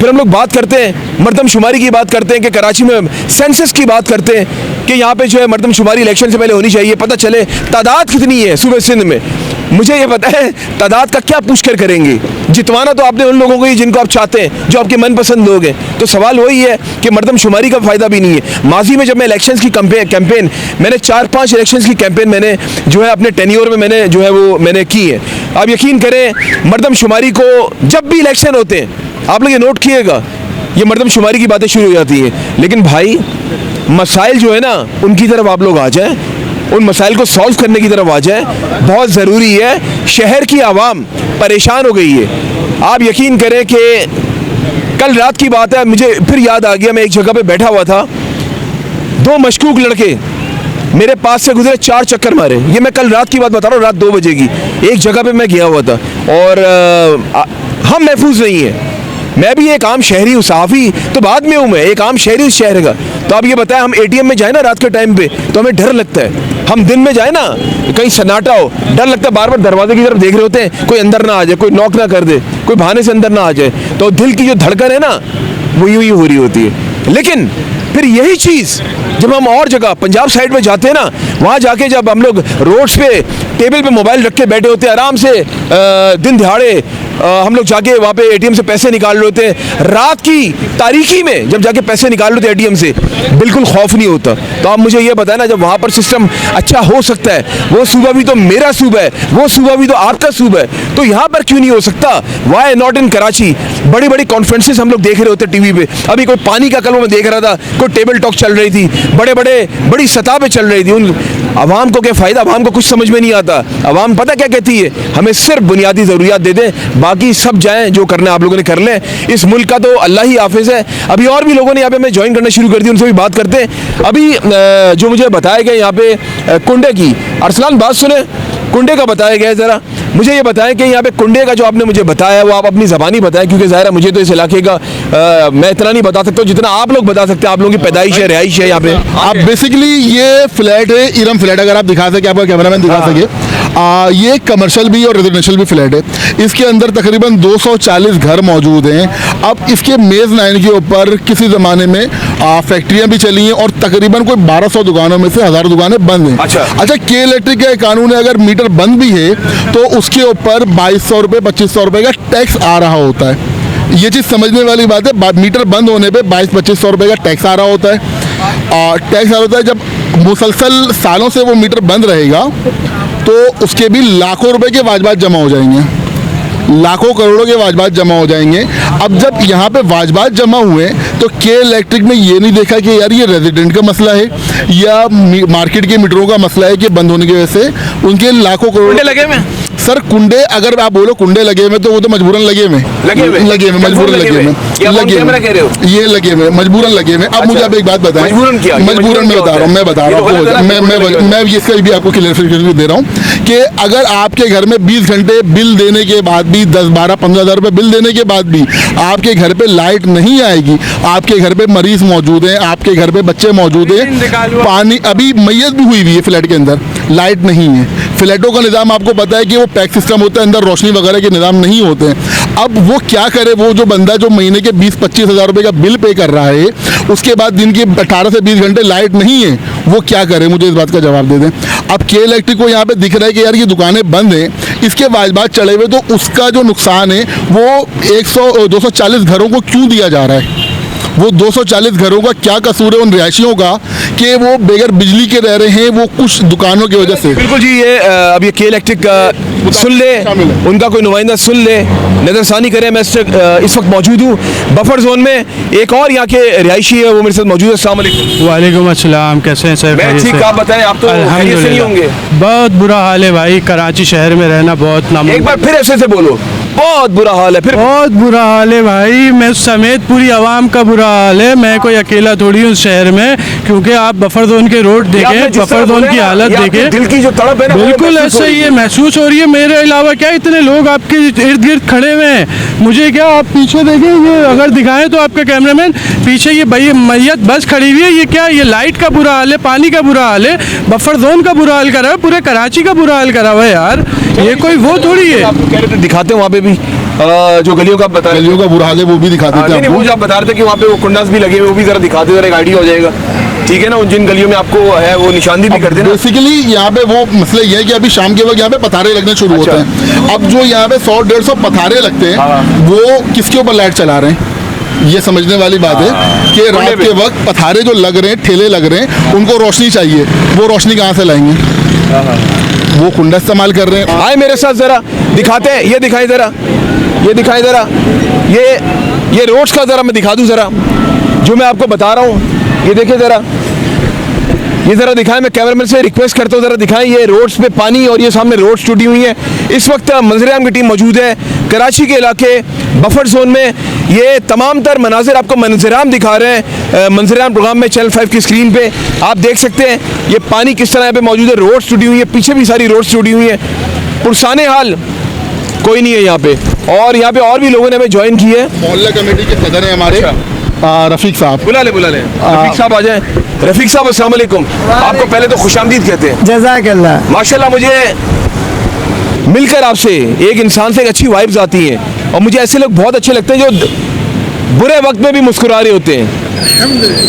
फिर हम लोग बात करते हैं, मरदमशुमारी की बात करते हैं कि कराची में सेंसस की बात करते हैं कि यहाँ पे जो है मरदमशुमारी इलेक्शन से पहले होनी चाहिए, पता चले तादाद कितनी है सूबे सिंध में। मुझे ये पता है तादाद का क्या पूछकर करेंगे। जितवाना तो आपने उन लोगों को ही जिनको आप चाहते हैं, जो आपके मनपसंद लोग हैं। तो सवाल वही है कि मर्दमशुमारी का फ़ायदा भी नहीं है। माजी में जब मैं इलेक्शंस की कैंपेन मैंने 4-5 इलेक्शंस की कैंपेन मैंने जो है अपने टेन्योर में मैंने जो है वो मैंने की है। आप यकीन करें मर्दमशुमारी को जब भी इलेक्शन होते हैं, आप लोग ये नोट किएगा, ये मर्दमशुमारी की बातें शुरू हो जाती हैं। लेकिन भाई मसाइल जो है ना उनकी तरफ आप लोग आ जाएं, उन मसाइल को सॉल्व करने की तरफ आ जाए। बहुत ज़रूरी है। शहर की आवाम परेशान हो गई है। आप यकीन करें कि कल रात की बात है, मुझे फिर याद आ गया, मैं एक जगह पे बैठा हुआ था, 2 मशकूक लड़के मेरे पास से गुजरे, 4 चक्कर मारे। ये मैं कल रात की बात बता रहा हूँ, रात 2 बजे की। एक जगह पे मैं गया हुआ था और हम महफूज नहीं है। मैं भी एक आम शहरी हूँ, सहाफ़ी तो बाद में हूँ, मैं एक आम शहरी इस शहर का। तो आप ये बताएं, हम ATM में जाए ना रात के टाइम पे तो हमें डर लगता है। हम दिन में जाए ना कहीं सन्नाटा हो, डर लगता है, बार बार दरवाजे की तरफ देख रहे होते हैं, कोई अंदर ना आ जाए, कोई नॉक ना कर दे, कोई बहाने से अंदर ना आ जाए। तो दिल की जो धड़कन है ना वो यूं ही हो रही होती है। लेकिन फिर यही चीज़ जब हम और जगह पंजाब साइड में जाते हैं ना, वहाँ जाके जब हम लोग रोड्स पे टेबल पे मोबाइल रख के बैठे होते हैं आराम से, दिन दिहाड़े हम लोग जाके वहाँ पे ATM से पैसे निकाल रहे होते हैं, रात की तारीकी में जब जाके पैसे निकाल रहे होते ATM से, बिल्कुल खौफ नहीं होता। तो आप मुझे ये बताएं ना, जब वहाँ पर सिस्टम अच्छा हो सकता है, वो सूबा भी तो मेरा सूबा है, वो सूबा भी तो आपका सूबा है, तो यहाँ पर क्यों नहीं हो सकता? Why not in Karachi? बड़ी बड़ी कॉन्फ्रेंसेस हम लोग देख रहे होते टीवी पे। अभी कोई पानी का कल मैं देख रहा था, कोई टेबल टॉक चल रही थी, बड़ी सतह पे चल रही थी। उन आवाम को क्या फ़ायदा? आवाम को कुछ समझ में नहीं आता। आवाम पता क्या कहती है? हमें सिर्फ बुनियादी ज़रूरियात दे दें, बाकी सब जाएं, जो करना है आप लोगों ने कर लें। इस मुल्क का तो अल्लाह ही हाफिज़ है। अभी और भी लोगों ने यहाँ पे हमें ज्वाइन करना शुरू कर दिया, उनसे भी बात करते हैं। अभी जो मुझे बताया गया यहाँ पे कुंडे की, अरसलान बात सुने, कुंडे का बताया गया है। ज़रा मुझे ये बताएं कि यहाँ पे कुंडे का जो आपने मुझे बताया है वो आप अपनी ज़बानी बताएं, क्योंकि ज़ाहिर है मुझे तो इस इलाके का मैं इतना नहीं बता सकता जितना आप लोग बता सकते हैं। आप लोगों की पैदाइश है, रिहाइश है यहाँ पे। आप बेसिकली ये फ्लैट है, इरम फ्लैट, अगर आप दिखा सके, आपका कैमरामैन दिखा सके, ये कमर्शियल भी और रेजिडेंशियल भी फ्लैट है। इसके अंदर तकरीबन 240 घर मौजूद हैं। अब इसके मेज़ 9 के ऊपर किसी ज़माने में फैक्ट्रियाँ भी चली हैं और तकरीबन कोई 1200 दुकानों में से 1000 दुकानें बंद हैं। अच्छा, के इलेक्ट्रिक का कानून है, अगर मीटर बंद भी है तो उसके ऊपर 2200 रुपये 2500 रुपये का टैक्स आ रहा होता है। ये चीज़ समझने वाली बात है। मीटर बंद होने पे 2200-2500 रुपये का टैक्स आ रहा होता है। टैक्स आ रहा होता है। जब मुसलसल सालों से वो मीटर बंद रहेगा तो उसके भी लाखों रुपए के वाजबात जमा हो जाएंगे, लाखों करोड़ों के वाजबात जमा हो जाएंगे। अब जब यहाँ पे वाजबात जमा हुए तो के इलेक्ट्रिक ने ये नहीं देखा कि यार ये रेजिडेंट का मसला है या मार्केट के मीटरों का मसला है कि बंद होने की वजह से उनके लाखों करोड़ लगे में। सर कुंडे, अगर आप बोलो कुंडे लगे हुए तो वो तो मजबूरन लगे हुए मजबूरन लगे हुए ये लगे हुए मजबूरन लगे हुए। अब मुझे आप एक बात बताएं, मजबूरन में बता रहा हूँ, मैं बता रहा हूँ, मैं इसका भी आपको क्लियरिफिकेशन दे रहा हूँ कि अगर आपके घर में 20 घंटे बिल देने के बाद भी 10-12-15 हज़ार रुपये बिल देने के बाद भी आपके घर पे लाइट नहीं आएगी, आपके घर पे मरीज मौजूद हैं, आपके घर पे बच्चे मौजूद हैं, पानी, अभी मैयत भी हुई है फ्लैट के अंदर, लाइट नहीं है। फ्लैटों का निज़ाम आपको पता है कि वो पैक सिस्टम होता है, अंदर रोशनी वगैरह के निज़ाम नहीं होते हैं। अब वो क्या करे, वो जो बंदा जो महीने के 20-25 हज़ार रुपये का बिल पे कर रहा है, उसके बाद दिन के 18 से 20 घंटे लाइट नहीं है, वो क्या करे? मुझे इस बात का जवाब दे दें। अब के इलेक्ट्रिक को यहाँ पे दिख रहा है कि यार ये दुकानें बंद हैं, इसके वाजबात चढ़े हुए, तो उसका जो नुकसान है वो 240 घरों को क्यों दिया जा रहा है? वो 240 घरों का क्या कसूर है उन रिहायशियों का कि वो बेगर बिजली के रह रहे हैं, वो कुछ दुकानों की वजह से? बिल्कुल जी, ये अब ये के इलेक्ट्रिक सुन ले, उनका कोई नुमाइंदा सुन ले, नज़रसानी करें। मैं इस वक्त मौजूद हूँ बफर जोन में, एक और यहाँ के रिहायशी है, वो मेरे साथ मौजूद है। अस्सलाम वालेकुम। वालेकुम अस्सलाम, कैसे हैं सर? मैं ठीक, आप बताएं, आप तो खैरियत से नहीं होंगे? बहुत बुरा हाल है भाई, कराची शहर में रहना बहुत नामुमकिन। एक बार फिर ऐसे से बोलो, बहुत बुरा हाल है। फिर बहुत बुरा हाल है भाई, मैं समेत पूरी आवाम का बुरा हाल है। मैं कोई अकेला थोड़ी हूँ शहर में, क्योंकि आप बफर जोन के रोड देखें, बफर जोन की हालत देखें, दिल की जो तड़प है ना, बिल्कुल ऐसे ही महसूस हो रही है। मेरे अलावा क्या इतने लोग आपके इर्द गिर्द खड़े हुए हैं। मुझे क्या, आप पीछे देखें, ये अगर दिखाएं तो आपका कैमरामैन, पीछे ये भाई मैयत बस खड़ी हुई है। ये क्या, ये लाइट का बुरा हाल है, पानी का बुरा हाल है, बफर जोन का बुरा हाल करा है, पूरे कराची का बुरा हाल करा हुआ है यार। ये कोई वो थोड़ी है। आप कह रहे थे दिखाते हैं वहाँ पे भी जो गलियों का बता, गलियों का बुरा हाल है वो भी दिखा देते हैं। आप बता रहे थे कि वहाँ पे वो कुंडास भी लगे हुए, वो भी जरा दिखाते, जरा एक आइडिया हो जाएगा। ठीक है ना, उन जिन गलियों में आपको है वो निशानदी भी कर देना। बेसिकली यहाँ पे वो मसला ये है कि अभी शाम के वक्त यहाँ पे पथारे लगने शुरू होते हैं। अब जो यहाँ पे 100-150 पथारे लगते हैं वो किसके ऊपर लाइट चला रहे हैं, ये समझने वाली बात है कि रात के वक्त पथारे जो लग रहे हैं, ठेले लग रहे हैं, उनको रोशनी चाहिए, वो रोशनी कहाँ से लाएंगे? वो कुंडा इस्तेमाल कर रहे हैं। आए मेरे साथ जरा, दिखाते हैं, ये दिखाएं जरा, ये दिखाएं जरा, ये रोड्स का जरा मैं दिखा दूं जरा, जो मैं आपको बता रहा हूँ। ये देखिए जरा, ये ज़रा दिखाएं, मैं कैमरामैन से रिक्वेस्ट करता हूँ ज़रा दिखाएं, ये रोड्स पे पानी और ये सामने रोड्स टूटी हुई हैं। इस वक्त मंजर-ए-आम की टीम मौजूद है कराची के इलाके बफर जोन में। ये तमाम तर मनाजिर आपको मंजर-ए-आम दिखा रहे हैं मंजर-ए-आम प्रोग्राम में चैनल 5 की स्क्रीन पे आप देख सकते हैं ये पानी किस तरह यहाँ पे मौजूद है। रोड्स टूटी हुई है, पीछे भी सारी रोड्स टूटी हुई हैं, पुरसाने हाल कोई नहीं है यहाँ पे। और यहाँ पे और भी लोगों ने हमें ज्वाइन की है। मोहल्ला कमेटी के सदर हैं हमारे रफीक साहब, बुला ले रफीक साहब आ जाएं। रफीक साहब अस्सलाम वालेकुम, आपको पहले तो खुशामदीद कहते हैं। जज़ाकल्लाह। माशाल्लाह, मुझे मिलकर आपसे एक इंसान से एक अच्छी वाइब्स आती हैं और मुझे ऐसे लोग बहुत अच्छे लगते हैं जो बुरे वक्त में भी मुस्कुरा रहे होते हैं,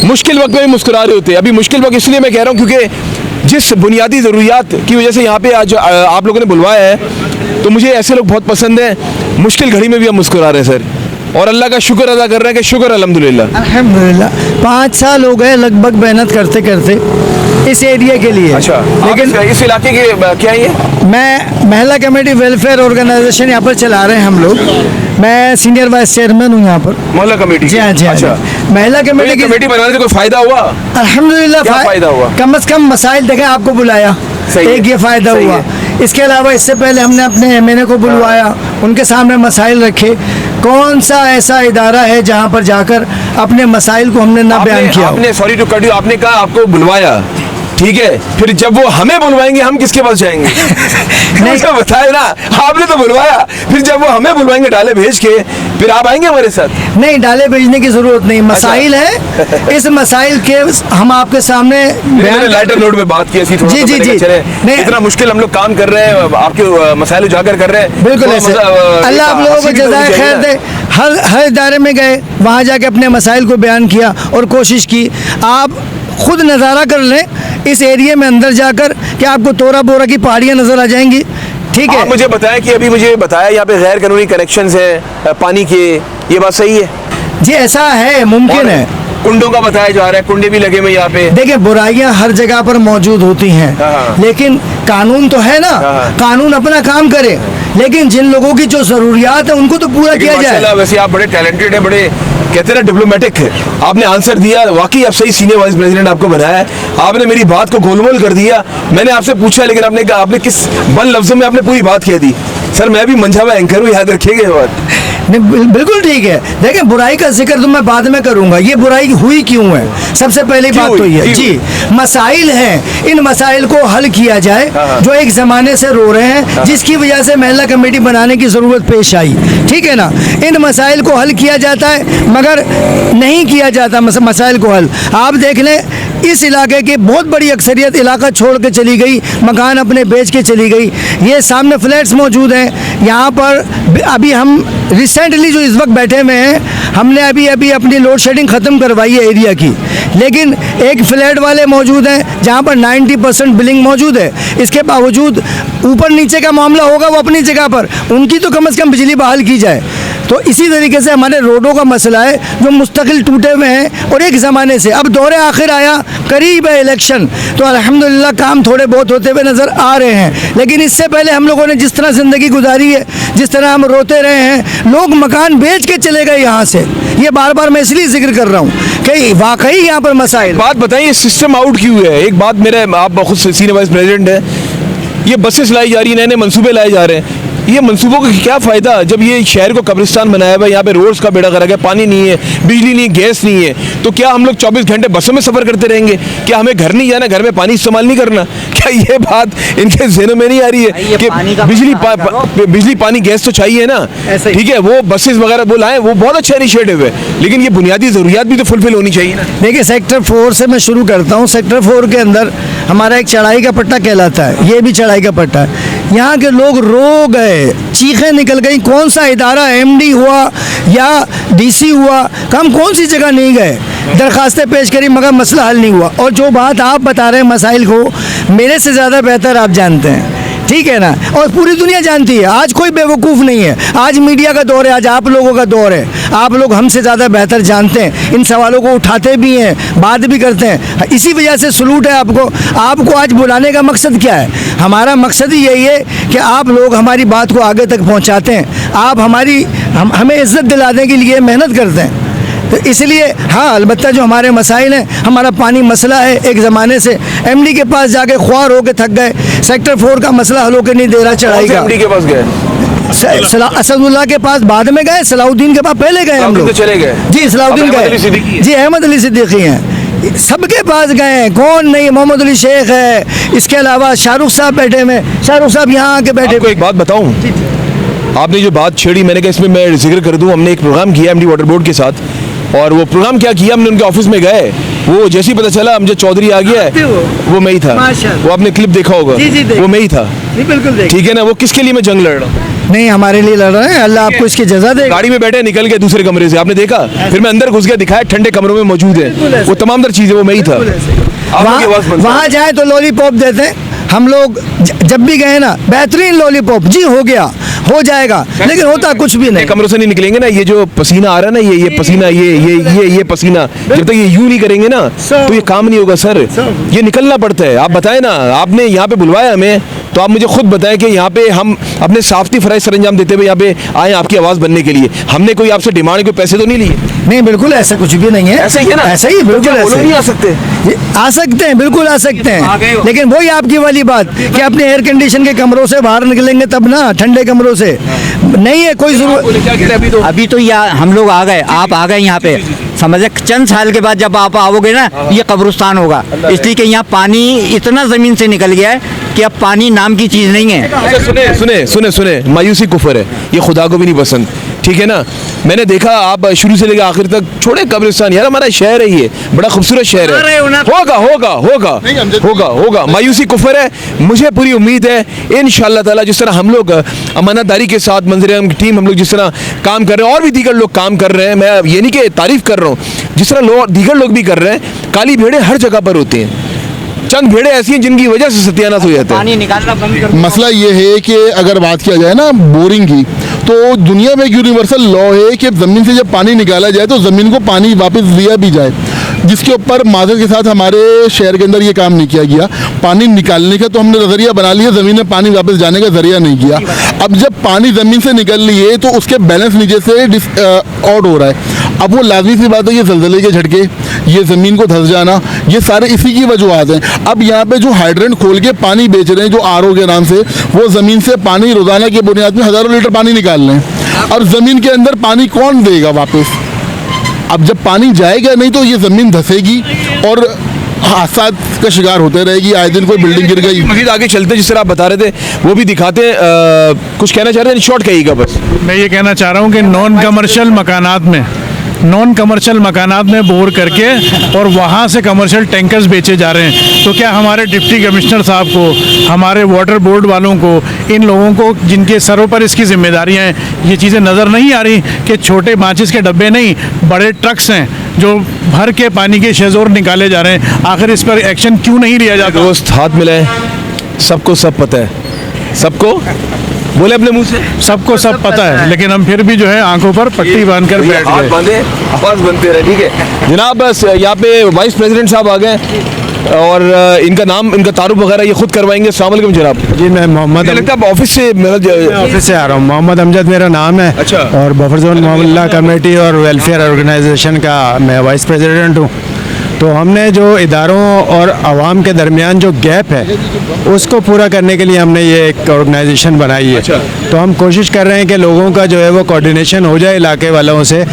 मुश्किल वक्त में भी मुस्कुरा रहे होते हैं। अभी मुश्किल वक्त इसलिए मैं कह रहा हूँ क्योंकि जिस बुनियादी ज़रूरियात की वजह से यहाँ पे आज आप लोगों ने बुलवाया है, तो मुझे ऐसे लोग बहुत पसंद हैं। मुश्किल घड़ी में भी हम मुस्कुरा रहे हैं सर, और अल्लाह का शुक्र अदा कर रहे हैं कि शुक्र अल्हम्दुलिल्लाह। अल्हम्दुलिल्लाह 5 साल हो गए लगभग मेहनत करते करते इस एरिया के लिए। अच्छा, लेकिन इस इलाके के क्या है ये? मैं महिला कमेटी वेलफेयर ऑर्गेनाइजेशन यहाँ पर चला रहे हैं हम लोग। मैं सीनियर वाइस चेयरमैन हूँ यहाँ पर। मोहल्ला कमेटी? जी हाँ, जी हाँ। अच्छा, महिला कमेटी की कमेटी बनाने से कोई फायदा हुआ? अल्हम्दुलिल्लाह क्या फायदा हुआ? कम से कम मसाइल देखें, आपको बुलाया, एक ये फायदा हुआ। इसके अलावा इससे पहले हमने अपने MNA को बुलवाया, उनके सामने मसाइल रखे। कौन सा ऐसा इदारा है जहाँ पर जाकर अपने मसाइल को हमने ना बयान किया? आपने सॉरी टू कट यू, आपने कहा आपको बुलवाया, ठीक है, फिर जब वो हमें बुलवाएंगे हम किसके पास जाएंगे? नहीं तो बताए ना, आपने तो बुलवाया, फिर जब वो हमें बुलवाएंगे डाले भेज के, फिर आप आएंगे हमारे साथ? नहीं, डाले भेजने की जरूरत नहीं, मसाइल है, इस मसाइल के हम आपके सामने लाइटर नोट पे बात की ऐसी, जी जी जी, नहीं इतना मुश्किल हम लोग काम कर रहे हैं, आपके मसाइल उजागर कर रहे हैं। बिल्कुल ऐसे, अल्लाह आप लोगों को जज़ाए खैर दे। हर इदारे में गए, वहाँ जाके अपने मसाइल को बयान किया और कोशिश की। आप खुद नज़ारा कर लें इस एरिया में अंदर जाकर कि आपको तोरा बोरा की पहाड़ियाँ नज़र आ जाएंगी। ठीक है, आप मुझे बताएं कि अभी मुझे बताया यहाँ पे गैर कानूनी कनेक्शंस हैं पानी के, ये बात सही है? जी ऐसा है, मुमकिन है। कुंडों का बताया जा रहा है, कुंडे भी लगे हुए यहाँ पे। देखिए, बुराइयां हर जगह पर मौजूद होती हैं, लेकिन कानून तो है ना, कानून अपना काम करे, लेकिन जिन लोगों की जो जरूरियात है उनको तो पूरा किया जाए। वैसे आप बड़े टैलेंटेड है, बड़े कहते हैं ना डिप्लोमेटिक है, आपने आंसर दिया, वाकई आप सही सीनियर वाइस प्रेसिडेंट आपको बनाया है। आपने मेरी बात को गोलमोल कर दिया। मैंने आपसे पूछा लेकिन आपने कहा, आपने किस बंद लफ्जों में आपने पूरी बात कह दी। सर मैं भी मंझा हुआ एंकर हूँ, याद रखिएगा बात। नहीं, बिल्कुल ठीक है। देखिए, बुराई का जिक्र तो मैं बाद में करूंगा, ये बुराई हुई क्यों है, सबसे पहली बात तो ये जी, मसाइल हैं, इन मसाइल को हल किया जाए जो एक ज़माने से रो रहे हैं, जिसकी वजह से महिला कमेटी बनाने की ज़रूरत पेश आई। ठीक है ना, इन मसाइल को हल किया जाता है मगर नहीं किया जाता मसाइल को हल। आप देख लें, इस इलाके की बहुत बड़ी अक्सरियत इलाका छोड़ के चली गई, मकान अपने बेच के चली गई। ये सामने फ्लैट्स मौजूद हैं, यहाँ पर अभी हम रिसेंटली जो इस वक्त बैठे हुए हैं, हमने अभी अपनी लोड शेडिंग ख़त्म करवाई है एरिया की, लेकिन एक फ्लैट वाले मौजूद हैं जहाँ पर 90% बिलिंग मौजूद है। इसके बावजूद ऊपर नीचे का मामला होगा वो अपनी जगह पर, उनकी तो कम से कम बिजली बहाल की जाए। तो इसी तरीके से हमारे रोडों का मसला है जो मुस्तकिल टूटे हुए हैं, और एक ज़माने से अब दौरे आखिर आया, करीब है इलेक्शन, तो अल्हम्दुलिल्लाह काम थोड़े बहुत होते हुए नज़र आ रहे हैं। लेकिन इससे पहले हम लोगों ने जिस तरह ज़िंदगी गुजारी है, जिस तरह हम रोते रहे हैं, लोग मकान बेच के चले गए यहाँ से। ये बार बार मैं इसलिए जिक्र कर रहा हूँ कि वाकई यहाँ पर मसाइल। बात बताइए, सिस्टम आउट क्यों है? एक बात मेरे, आप खुद सीनियर वाइस प्रेसिडेंट है, ये बसेस लाई जा रही हैं, नए नए मनसूबे लाए जा रहे हैं, ये मंसूबों का क्या फ़ायदा जब ये शहर को कब्रिस्तान बनाया हुआ है, यहाँ पे रोड्स का बेड़ा गर्क है, पानी नहीं है, बिजली नहीं, गैस नहीं है, तो क्या हम लोग 24 घंटे बसों में सफ़र करते रहेंगे? क्या हमें घर नहीं जाना, घर में पानी इस्तेमाल नहीं करना? क्या ये बात इनके ज़हनों में नहीं आ रही है कि बिजली पानी गैस तो चाहिए ना? ठीक है, वो बसेस वगैरह वो लाएँ, वो बहुत अच्छा इनिशिएटिव है, लेकिन ये बुनियादी ज़रूरियात भी तो फुलफिल होनी चाहिए ना। देखिए, सेक्टर 4 से मैं शुरू करता हूँ। सेक्टर 4 के अंदर हमारा एक चढ़ाई का पट्टा कहलाता है, ये भी चढ़ाई का पट्टा है। यहाँ के लोग रो गए, चीखें निकल गई, कौन सा इदारा MD हुआ या DC हुआ, हम कौन सी जगह नहीं गए, दरखास्तें पेश करी, मगर मसला हल नहीं हुआ। और जो बात आप बता रहे हैं मसाइल को, मेरे से ज़्यादा बेहतर आप जानते हैं, ठीक है ना, और पूरी दुनिया जानती है। आज कोई बेवकूफ़ नहीं है, आज मीडिया का दौर है, आज आप लोगों का दौर है। आप लोग हमसे ज़्यादा बेहतर जानते हैं, इन सवालों को उठाते भी हैं, बात भी करते हैं। इसी वजह से सलूट है आपको। आपको आज बुलाने का मकसद क्या है? हमारा मकसद ही यही है कि आप लोग हमारी बात को आगे तक पहुँचाते हैं, आप हमें इज़्ज़त दिलाने के लिए मेहनत करते हैं। तो इसलिए हाँ, अलबत्ता जो हमारे मसाइल हैं, हमारा पानी मसला है, एक ज़माने से एमडी के पास जाके ख्वार होकर थक गए। सेक्टर 4 का मसला हल होकर नहीं दे रहा चढ़ाई का। एमडी के पास गए, असदुल्ला के पास बाद में गए, सलाउद्दीन के पास पहले गए हम लोग। तो चले गए जी, सलाउद्दीन गए जी, अहमद अली सिद्दीकी हैं, सबके पास गए हैं। कौन नहीं, मोहम्मद अली शेख है, इसके अलावा शाहरुख साहब बैठे में, शाहरुख साहब यहाँ आके बैठे। आपको एक बात बताऊं, आपने जो बात छेड़ी, मैंने कहा इसमें मैं जिक्र कर दूं। हमने एक प्रोग्राम किया एमडी वाटर बोर्ड के साथ, और वो प्रोग्राम क्या किया हमने, उनके ऑफिस में गए, वो जैसे ही पता चला अमजद चौधरी आ गया है, वो मैं ही था। वो आपने क्लिप देखा होगा, वो मैं ही था। बिल्कुल ठीक है ना। वो किसके लिए मैं जंग लड़ रहा हूँ? नहीं, हमारे लिए लड़ रहे हैं, अल्लाह आपको इसकी जज़ा दे। गाड़ी में बैठे निकल गए दूसरे कमरे से, आपने देखा? फिर मैं अंदर घुस गया, दिखाया ठंडे कमरों में मौजूद है वो तमाम तर चीजें, वो मैं ही था। वहाँ जाए तो लॉलीपॉप देते हैं हम लोग। जब भी गए ना, बेहतरीन लॉलीपॉप जी, हो गया, हो जाएगा, लेकिन होता कुछ भी नहीं। कमरों से नहीं निकलेंगे ना। ये जो पसीना आ रहा है ना, ये पसीना, ये पसीना, जब तक ये यूं नहीं करेंगे ना तो ये काम नहीं होगा सर। ये निकलना पड़ता है। आप बताएं ना, आपने यहाँ पे बुलवाया हमें, तो आप मुझे खुद बताएं कि यहाँ पे हम अपने साफ्ती फराइज सरंजाम देते हुए यहाँ पे आए आपकी आवाज़ बनने के लिए। हमने कोई आपसे डिमांड, कोई पैसे तो नहीं लिए? नहीं, बिल्कुल ऐसा कुछ भी नहीं है। ऐसा ही है ना? ऐसा ही, बिल्कुल ऐसा नहीं आ सकते? आ सकते हैं, बिल्कुल आ सकते हैं, लेकिन वही आपकी वाली बात कि अपने एयर कंडीशन के कमरों से बाहर निकलेंगे तब ना, ठंडे कमरों से नहीं है कोई जरूरत। अभी तो हम लोग आ गए, आप आ गए यहाँ पे, समझे? चंद साल के बाद जब आप आओगे ना, ये कब्रिस्तान होगा, इसलिए कि यहाँ पानी इतना ज़मीन से निकल गया है कि अब पानी नाम की चीज़ नहीं है। अच्छा, सुने सुने सुने सुने, मायूसी कुफर है, ये खुदा को भी नहीं पसंद, ठीक है ना। मैंने देखा आप शुरू से लेकर आखिर तक छोड़े कब्रिस्तान, यार हमारा शहर है, ये बड़ा खूबसूरत शहर है। होगा होगा होगा होगा होगा, मायूसी कुफर है। मुझे पूरी उम्मीद है इंशाअल्लाह ताला, जिस तरह हम लोग अमानतदारी के साथ मंजर-ए-आम की टीम हम लोग जिस तरह काम कर रहे हैं, और भी दीगर लोग काम कर रहे हैं, मैं ये नहीं कि तारीफ कर रहा हूँ, जिस तरह दीगर लोग भी कर रहे हैं। काली भेड़ें हर जगह पर होती हैं, चंद भेड़े ऐसी हैं जिनकी वजह से सत्यानाश हो जाता है। पानी निकालना बंद कर। मसला ये है कि अगर बात किया जाए ना बोरिंग की, तो दुनिया में एक यूनिवर्सल लॉ है कि ज़मीन से जब पानी निकाला जाए तो ज़मीन को पानी वापस दिया भी जाए, जिसके ऊपर माजर के साथ हमारे शहर के अंदर ये काम नहीं किया गया। पानी निकालने का तो हमने नज़रिया बना लिया, ज़मीन में पानी वापस जाने का ज़रिया नहीं किया। अब जब पानी ज़मीन से निकल लिए तो उसके बैलेंस नीचे से आउट हो रहा है। अब वो लाजमी सी बात है, ये ज़लज़ले के झटके, ये ज़मीन को धंस जाना, ये सारे इसी की वजूहत हैं। अब यहाँ पे जो हाइड्रेंट खोल के पानी बेच रहे हैं, जो आरओ के नाम से, वो ज़मीन से पानी रोज़ाना की बुनियाद में हज़ारों लीटर पानी निकाल रहे हैं। और ज़मीन के अंदर पानी कौन देगा वापस? अब जब पानी जाएगा नहीं तो ये ज़मीन धंसेगी और हादसा का शिकार होते रहेगी। आए दिन कोई बिल्डिंग गिर गई। मज़ीद आगे चलते, जिस तरह आप बता रहे थे वो भी दिखाते हैं। कुछ कहना चाह रहे हैं? शॉर्ट कहिएगा बस। मैं ये कहना चाह रहा हूँ कि नॉन कमर्शियल मकानात में बोर करके और वहाँ से कमर्शियल टैंकर्स बेचे जा रहे हैं। तो क्या हमारे डिप्टी कमिश्नर साहब को, हमारे वाटर बोर्ड वालों को, इन लोगों को जिनके सरों पर इसकी जिम्मेदारियाँ हैं, ये चीज़ें नज़र नहीं आ रही कि छोटे माचिस के डब्बे नहीं, बड़े ट्रक्स हैं जो भर के पानी के शेज़ोर निकाले जा रहे हैं? आखिर इस पर एक्शन क्यों नहीं लिया जाता? दोस्त हाथ मिलाए, सबको सब पता है, सबको बोले अपने मुंह से, सबको सब पता है, लेकिन हम फिर भी जो है आंखों पर पट्टी बांधकर बैठ हाथ गए। बांधे, आवाज बनते रहे, ठीक है जनाब। बस यहाँ पे वाइस प्रेसिडेंट साहब आ गए और इनका नाम, इनका तारुफ वगैरह ये खुद करवाएंगे। अस्सलाम वालेकुम जनाब। जी, मैं मोहम्मद, लगता है आप ऑफिस से, ऑफिस से आ रहा हूँ। मोहम्मद अमजद मेरा नाम है। अच्छा। और बफर जोन मोहल्ला कमेटी और वेलफेयर ऑर्गेनाइजेशन का मैं वाइस प्रेसिडेंट हूँ। तो हमने जो इदारों और आवाम के दरमियान जो गैप है उसको पूरा करने के लिए हमने ये एक ऑर्गेनाइजेशन बनाई है। अच्छा। तो हम कोशिश कर रहे हैं कि लोगों का जो है वो कोऑर्डिनेशन हो जाए इलाके वालों से,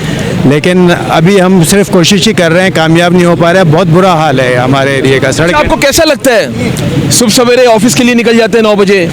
लेकिन अभी हम सिर्फ कोशिश ही कर रहे हैं, कामयाब नहीं हो पा रहा है। बहुत बुरा हाल है हमारे एरिया का। सड़क आपको कैसा लगता है? सुबह सवेरे ऑफिस के लिए निकल जाते हैं 9 बजे,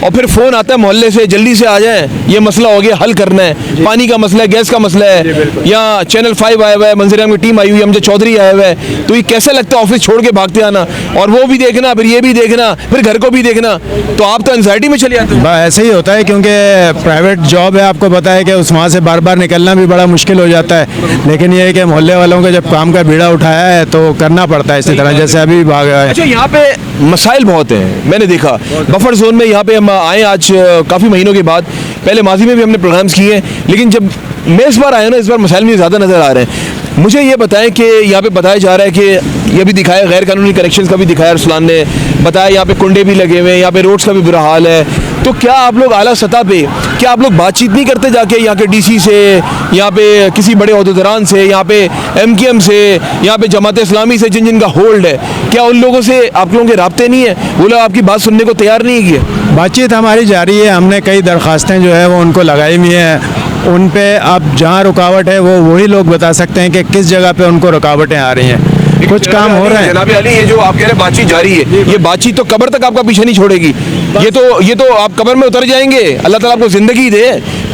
और फिर फ़ोन आता है मोहल्ले से, जल्दी से आ जाएं, ये मसला हो गया, हल करना है, पानी का मसला है, गैस का मसला है, या चैनल 5 आया हुआ है, मंजर-ए-आम की टीम आई हुई है, अमजद चौधरी आया हुआ है, तो ये कैसे लगता है ऑफिस छोड़ के भागते आना, और वो भी देखना, फिर ये भी देखना, फिर घर को भी देखना, तो आप तो एंजाइटी में चले जाते हो। ऐसे ही होता है, क्योंकि प्राइवेट जॉब है, आपको पता है कि उस वहाँ से बार बार निकलना भी बड़ा मुश्किल हो जाता है, लेकिन ये है कि मोहल्ले वालों का जब काम का बीड़ा उठाया है तो करना पड़ता है इसी तरह, जैसे अभी भाग है। अच्छा, यहाँ पे मसाइल बहुत हैं, मैंने देखा बफर जोन में, यहाँ पे हम आए आज काफ़ी महीनों के बाद, पहले माजी में भी हमने प्रोग्राम्स किए हैं, लेकिन जब मैं इस बार आया ना, इस बार मसाइल मुझे ज़्यादा नज़र आ रहे हैं। मुझे ये बताएं कि यहाँ पे बताया जा रहा है कि ये भी दिखाया, गैर कानूनी कनेक्शंस का भी दिखाया रसलान ने बताया, यहाँ पे कुंडे भी लगे हुए हैं, यहाँ पे रोड्स का भी बुरा हाल है। तो क्या आप लोग आला सतह पे, क्या आप लोग बातचीत नहीं करते जाके यहाँ के डीसी से, यहाँ पे किसी बड़े ओहदेदारान से, यहाँ पे MKM से, यहाँ पे जमात इस्लामी से, जिनका होल्ड है, क्या उन लोगों से आप लोगों के राब्ते नहीं है? वो लोग आपकी बात सुनने को तैयार नहीं है? बातचीत हमारी जारी है, हमने कई दरख्वास्तें जो है वो उनको लगाई हुई हैं, उन पे अब जहाँ रुकावट है वो वही लोग बता सकते हैं कि किस जगह पे उनको रुकावटें आ रही हैं। कुछ काम हो रहे हैं। जनाब अली, ये जो आप कह रहे हैं बातचीत जारी है, ये बातचीत तो कब्र तक आपका पीछे नहीं छोड़ेगी। ये तो आप कब्र में उतर जाएंगे, अल्लाह ताला आपको जिंदगी दे,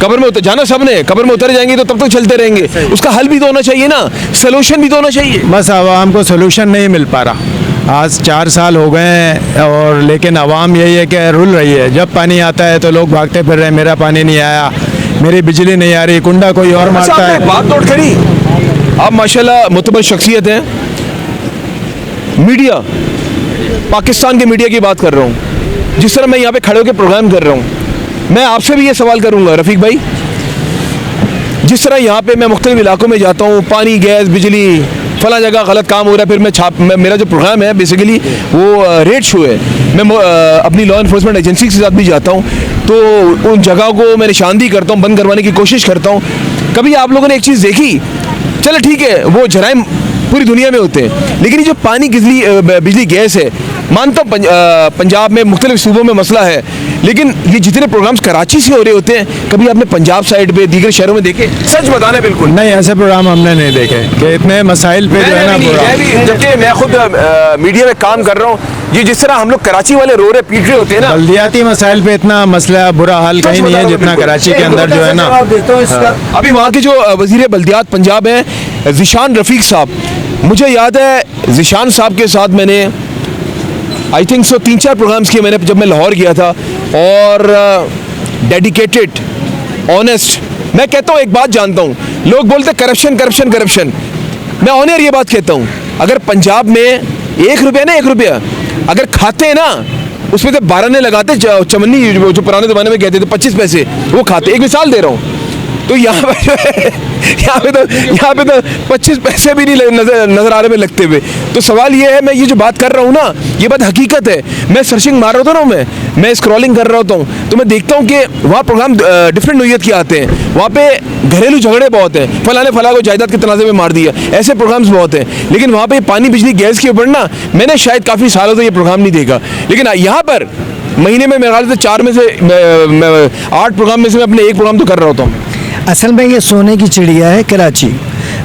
कब्र में उतर जाना सबने, कब्र में उतर जाएंगे तो तब तक चलते रहेंगे। उसका हल भी तो होना चाहिए ना, सोल्यूशन भी तो होना चाहिए। बस आवाम को सोल्यूशन नहीं मिल पा रहा। आज 4 साल हो गए हैं, और लेकिन आवाम यही है कि रुल रही है। जब पानी आता है तो लोग भागते फिर रहे हैं, मेरा पानी नहीं आया, मेरी बिजली नहीं आ रही, कुंडा कोई और मारता है। बात नोट करी, आप माशाल्लाह मुतबर शख्सियत हैं। मीडिया, पाकिस्तान के मीडिया की बात कर रहा हूँ, जिस तरह मैं यहाँ पे खड़े होकर प्रोग्राम कर रहा हूँ, मैं आपसे भी ये सवाल करूँगा रफ़ीक भाई, जिस तरह यहाँ पे मैं मुख्तलिफ इलाकों में जाता हूँ, पानी, गैस, बिजली, फला जगह गलत काम हो रहा है, फिर मेरा जो प्रोग्राम है बेसिकली वो रेड शो है, मैं अपनी लॉ इन्फोर्समेंट एजेंसी के साथ भी जाता हूँ, तो उन जगह को मैं निशानदी करता हूँ, बंद करवाने की कोशिश करता हूँ। कभी आप लोगों ने एक चीज़ देखी, चलो ठीक है वो जराइम पूरी दुनिया में होते हैं, लेकिन ये जो पानी, बिजली, गैस है, मानता हूँ पंजाब में मुख्तलिफ सूबों में मसला है, लेकिन ये जितने प्रोग्राम्स कराची से हो रहे होते हैं, कभी आपने पंजाब साइड पे, दीगर शहरों में देखे? सच बताना बिल्कुल नहीं, ऐसे प्रोग्राम हमने नहीं देखे कि इतने मसाइल पे जो है ना प्रोग्राम। जबकि मैं खुद मीडिया में काम कर रहा हूँ, ये जिस तरह हम लोग कराची वाले रो रहे पीट रहे होते हैं ना, बल्दियाती मसाइल पे इतना मसला बुरा हाल कहीं नहीं है जितना कराची के अंदर जो है ना। अभी वहाँ के जो वज़ीर बल्दियात पंजाब हैं ज़िशान रफ़ीक साहब, मुझे याद है ज़िशान साहब के साथ मैंने आई थिंक 3-4 प्रोग्राम्स किए मैंने जब मैं लाहौर गया था, और डेडिकेटेड, ऑनेस्ट। मैं कहता हूँ एक बात जानता हूँ, लोग बोलते करप्शन करप्शन करप्शन, मैं ऑनर ये बात कहता हूँ, अगर पंजाब में 1 रुपया ना 1 रुपया अगर खाते हैं ना, उसमें से 12 ने लगाते, चमन्नी जो पुराने ज़माने में कहते थे 25 पैसे, वो खाते। एक मिसाल दे रहा हूँ, तो यहाँ पे तो 25 पैसे भी नहीं नजर आ रहे में लगते हुए। तो सवाल ये है, मैं ये जो बात कर रहा हूँ ना, ये बात हकीकत है। मैं सर्चिंग मार रहा था ना, मैं स्क्रॉलिंग कर रहा हूँ, तो मैं देखता हूँ कि वहाँ प्रोग्राम डिफरेंट नोयत के आते हैं, वहाँ पे घरेलू झगड़े बहुत हैं, फला ने फला को जायदाद के तनाज़े में मार दिया, ऐसे प्रोग्राम्स बहुत हैं। लेकिन वहाँ पे पानी, बिजली, गैस के ऊपर ना, मैंने शायद काफ़ी सालों से ये प्रोग्राम नहीं देखा, लेकिन यहाँ पर महीने में मेरे ख्याल से 4 में से 8 प्रोग्राम में से मैं अपने एक प्रोग्राम तो कर रहा होता हूँ। असल में ये सोने की चिड़िया है कराची,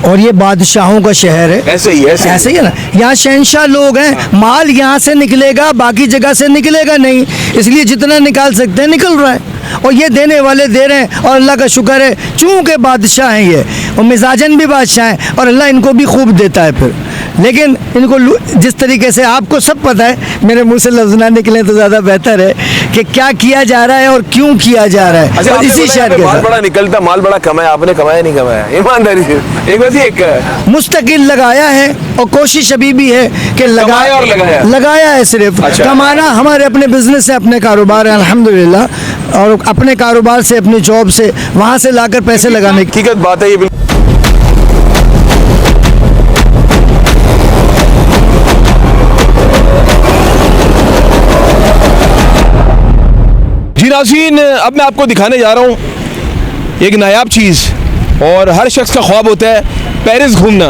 और ये बादशाहों का शहर है। ऐसे ही है ना, यहाँ शहंशाह लोग हैं, माल यहाँ से निकलेगा, बाकी जगह से निकलेगा नहीं, इसलिए जितना निकाल सकते हैं निकल रहा है, और ये देने वाले दे रहे हैं, और अल्लाह का शुक्र है चूँकि बादशाह हैं ये, और मिजाजन भी बादशाह हैं, और अल्लाह इनको भी खूब देता है फिर। लेकिन इनको जिस तरीके से आपको सब पता है, मेरे मुंह से लफ्ज़ ना निकले तो ज़्यादा बेहतर है कि क्या किया जा रहा है और क्यों किया जा रहा है। अच्छा, और इसी शहर के माल बड़ा निकलता, माल बड़ा कमाया, आपने कमाया नहीं कमाया? ईमानदारी से एक बस एक मुस्तकिल लगाया है, और कोशिश अभी भी है कि लगाया है सिर्फ। अच्छा। कमाना हमारे अपने बिजनेस से, अपने कारोबार है अल्हम्दुलिल्लाह, और अपने कारोबार से, अपनी जॉब से, वहाँ से लाकर पैसे लगाने की हकीकत बात है ये। जी नाज़रीन, अब मैं आपको दिखाने जा रहा हूँ एक नायाब चीज़, और हर शख्स का ख्वाब होता है पेरिस घूमना।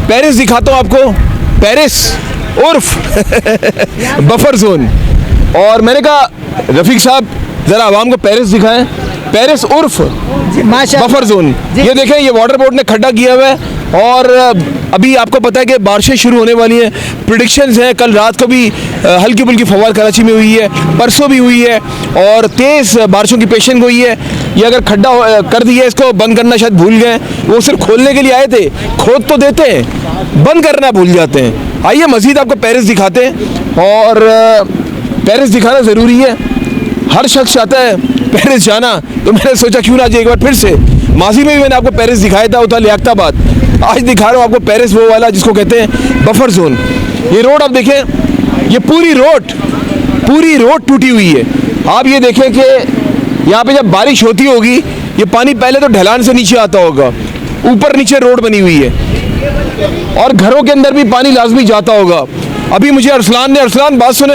पेरिस दिखाता हूँ आपको, पेरिस उर्फ बफर जोन। और मैंने कहा रफ़ीक साहब ज़रा आवाम को पेरिस दिखाएं, पेरिस उर्फ बफर जोन। ये देखें, ये वाटर बोर्ड ने खड्डा किया हुआ है, और अभी आपको पता है कि बारिशें शुरू होने वाली हैं, प्रिडिक्शंस हैं। कल रात को भी हल्की फुल्की फव्वार कराची में हुई है, परसों भी हुई है और तेज़ बारिशों की पेशन गोई है। ये अगर खड्डा कर दिया, इसको बंद करना शायद भूल गए, वो सिर्फ खोलने के लिए आए थे, खोद तो देते हैं, बंद करना भूल जाते हैं। आइए मज़ीद आपको पेरिस दिखाते हैं और पेरिस दिखाना ज़रूरी है। हर शख्स चाहता है पेरिस जाना, तो मैंने सोचा क्यों ना आज एक बार फिर से, माजी में भी मैंने आपको पेरिस दिखाया था, वो था लियाकताबाद, आज दिखा रहा हूँ आपको पेरिस वो वाला जिसको कहते हैं बफर जोन। ये रोड आप देखें, ये पूरी रोड टूटी हुई है। आप ये देखें कि यहाँ पे जब बारिश होती होगी, ये पानी पहले तो ढलान से नीचे आता होगा, ऊपर नीचे रोड बनी हुई है और घरों के अंदर भी पानी लाजमी जाता होगा। अभी मुझे अरसलान बात सुने,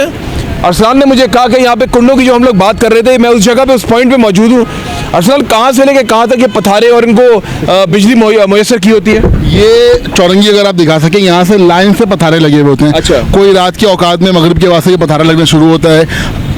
अरसलान ने मुझे कहा कि यहाँ पे कुंडों की जो हम लोग बात कर रहे थे, मैं उस जगह पे उस पॉइंट पे मौजूद हूँ। अरसलान, कहाँ से लेके कहाँ तक ये पथारे और इनको बिजली मुयसर की होती है? ये चौरंगी अगर आप दिखा सकें, यहाँ से लाइन से पथारे लगे हुए होते हैं। अच्छा। कोई रात के औकात में मगरिब के बाद से ये पथारा लगना शुरू होता है।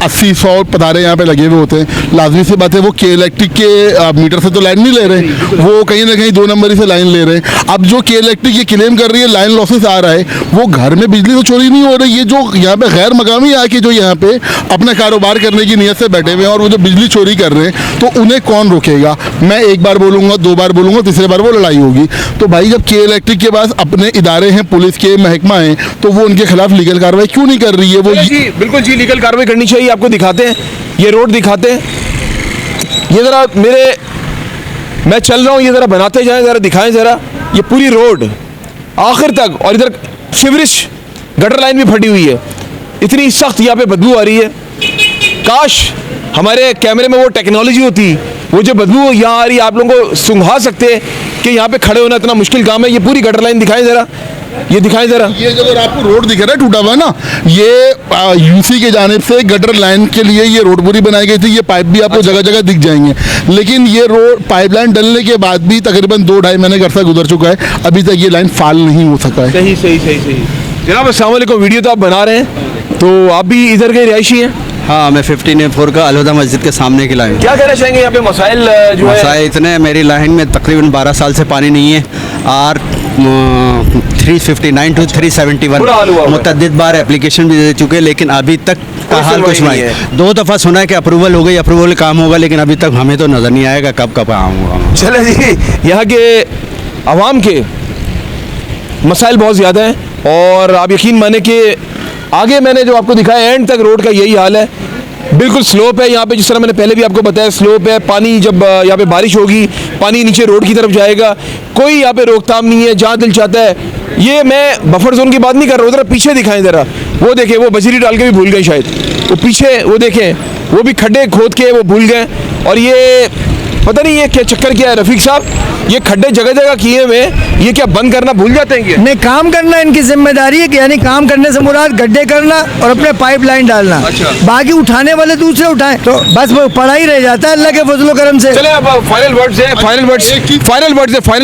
80-100 पथारे यहाँ पे लगे हुए होते हैं। लाजमी सी बात है, वो के इलेक्ट्रिक के मीटर से तो लाइन नहीं ले रहे, वो कहीं ना कहीं 2 नंबर से लाइन ले रहे हैं। अब जो के इलेक्ट्रिक ये क्लेम कर रही है लाइन लॉसेस आ रहा है, वो घर में बिजली तो चोरी नहीं हो रही। ये जो यहाँ पे गैर मकामी आके जो यहाँ पे अपना कारोबार करने की नीयत से बैठे हुए हैं और वो जो बिजली चोरी कर रहे हैं, तो उन्हें कौन रोकेगा? मैं एक बार बोलूँगा, 2 बार बोलूँगा, तीसरे बार वो लड़ाई होगी। तो भाई जब के इलेक्ट्रिक के पास अपने इदारे हैं, पुलिस के महकमा हैं, तो वो उनके खिलाफ लीगल कार्रवाई क्यों नहीं कर रही है? वो जी बिल्कुल जी, लीगल कार्रवाई करनी चाहिए। आपको दिखाते हैं, ये रोड दिखाते हैं, ये ज़रा मैं चल रहा हूँ, ये ज़रा बनाते जाएं, ज़रा दिखाएं ज़रा, ये पूरी रोड आखिर तक। और इधर सीवरेज गटर लाइन भी फटी हुई है, इतनी सख्त यहाँ पे बदबू आ रही है। काश हमारे कैमरे में वो टेक्नोलॉजी होती, वो जो बदबू यहाँ आ रही है आप लोगों को सुंघा सकते कि यहाँ पे खड़े होना इतना मुश्किल काम है। ये पूरी गटर लाइन दिखाएं ज़रा, ये दिखाएं ज़रा। ये जो आपको रोड दिख रहा है टूटा हुआ ना, ये यूसी के जानिब से गटर लाइन के लिए ये रोड पूरी बनाई गई थी। ये पाइप भी आपको जगह जगह दिख जाएंगे, लेकिन ये रोड पाइपलाइन डलने के बाद भी तकरीबन 2-2.5 महीने का अरसा गुजर चुका है, अभी तक ये लाइन फाल नहीं हो सका है। सही जनाब, अस्सलाम वालेकुम। वीडियो तो आप बना रहे हैं, तो आप भी इधर के रिहायशी हैं? हाँ, मैं 15A4 का अलहुदा मस्जिद के सामने की लाइन। क्या कहना चाहेंगे यहाँ पे मसाइल जो है? मसाइल इतने, मेरी लाइन में तकरीबन 12 साल से पानी नहीं है और 359 to 371 मुतअद्दिद बार एप्लीकेशन भी दे चुके, लेकिन अभी तक का हाल कुछ नहीं है। 2 दफ़ा सुना है कि अप्रूवल हो गई, अप्रूवल काम होगा, लेकिन अभी तक हमें तो नज़र नहीं आएगा कब काम होगा। चले जी, यहाँ के आवाम के मसाइल बहुत ज़्यादा हैं और आप यकीन माने कि आगे मैंने जो आपको दिखाया एंड तक रोड का यही हाल है। बिल्कुल स्लोप है यहाँ पे, जिस तरह मैंने पहले भी आपको बताया स्लोप है। पानी जब यहाँ पे बारिश होगी, पानी नीचे रोड की तरफ जाएगा, कोई यहाँ पे रोकथाम नहीं है, जहाँ दिल चाहता है। ये मैं बफर जोन की बात नहीं कर रहा हूँ, ज़रा पीछे दिखाएं ज़रा, वो देखें, वो बजरी डाल के भी भूल गए शायद, वो पीछे वो देखें, वो भी खड्डे खोद के वो भूल गए। और ये पता नहीं ये क्या चक्कर क्या है रफीक साहब, ये खड्डे जगह जगह किए हुए, ये क्या बंद करना भूल जाते हैं क्या? नहीं, काम करना इनकी जिम्मेदारी है कि यानी काम करने से मुराद गड्ढे करना और अपने पाइप लाइन डालना। अच्छा। बाकी उठाने वाले दूसरे उठाएं, तो बस वो पड़ा ही रह जाता है अल्लाह के फजलो करम से। चले अब फाइनल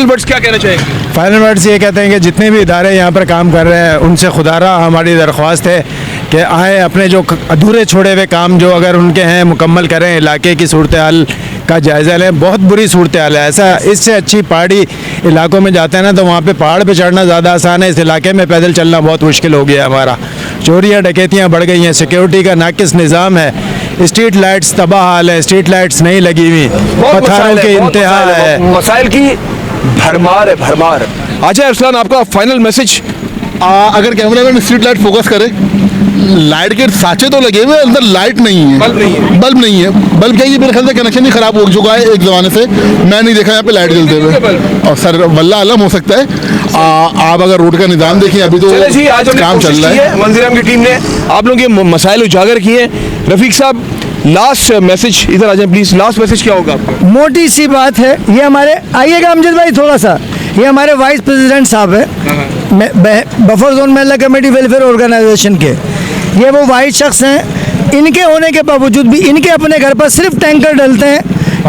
वर्ड्स क्या कहना चाहेंगे? फाइनल वर्ड्स ये कहते हैं कि जितने भी इदारे यहाँ पर काम कर रहे हैं, उनसे खुदारा हमारी दरख्वास्त है कि आए, अपने जो अधूरे छोड़े हुए काम जो अगर उनके हैं मुकम्मल करें, इलाके की सूरत हाल का जायज़ा लें। बहुत बुरी सूरत हाल है, ऐसा इससे अच्छी पहाड़ी इलाकों में जाते हैं ना, तो वहाँ पे पहाड़ पे चढ़ना ज़्यादा आसान है, इस इलाके में पैदल चलना बहुत मुश्किल हो गया हमारा। चोरियाँ डकैतियाँ बढ़ गई हैं, सिक्योरिटी का नाकिस निज़ाम है, स्ट्रीट लाइट्स तबाह हाल है, स्ट्रीट लाइट्स नहीं लगी हुई, पत्थरों के इंतहा है, मसाइल की भरमार है, भरमार। अच्छा अरसलान, आपका फाइनल मैसेज? अगर कैमरामैन स्ट्रीट लाइट फोकस करे, लाइट के साँचे तो लगे हुए, अंदर लाइट नहीं है, बल्ब नहीं है। बल्ब क्या, ये मेरे ख्याल से कनेक्शन ही खराब हो चुका है एक ज़माने से, मैं नहीं देखा यहाँ पे लाइट जलते हुए। और सर वल्लाह आलम हो सकता है। आप अगर रोड का निज़ाम देखिए, अभी तो काम चल रहा है। मंजीराम की टीम ने आप लोगों के मसाइल उजागर किए। रफीक साहब, लास्ट मैसेज इधर आ जाए प्लीज, लास्ट मैसेज क्या होगा आपका? मोटी सी बात है, ये हमारे आइएगा अमजद भाई थोड़ा सा, ये हमारे वाइस प्रेसिडेंट साहब है बफर जोन महिला कमेटी वेलफेयर ऑर्गेनाइजेशन के। ये वो वाइस शख्स हैं, इनके होने के बावजूद भी इनके अपने घर पर सिर्फ टैंकर डलते हैं,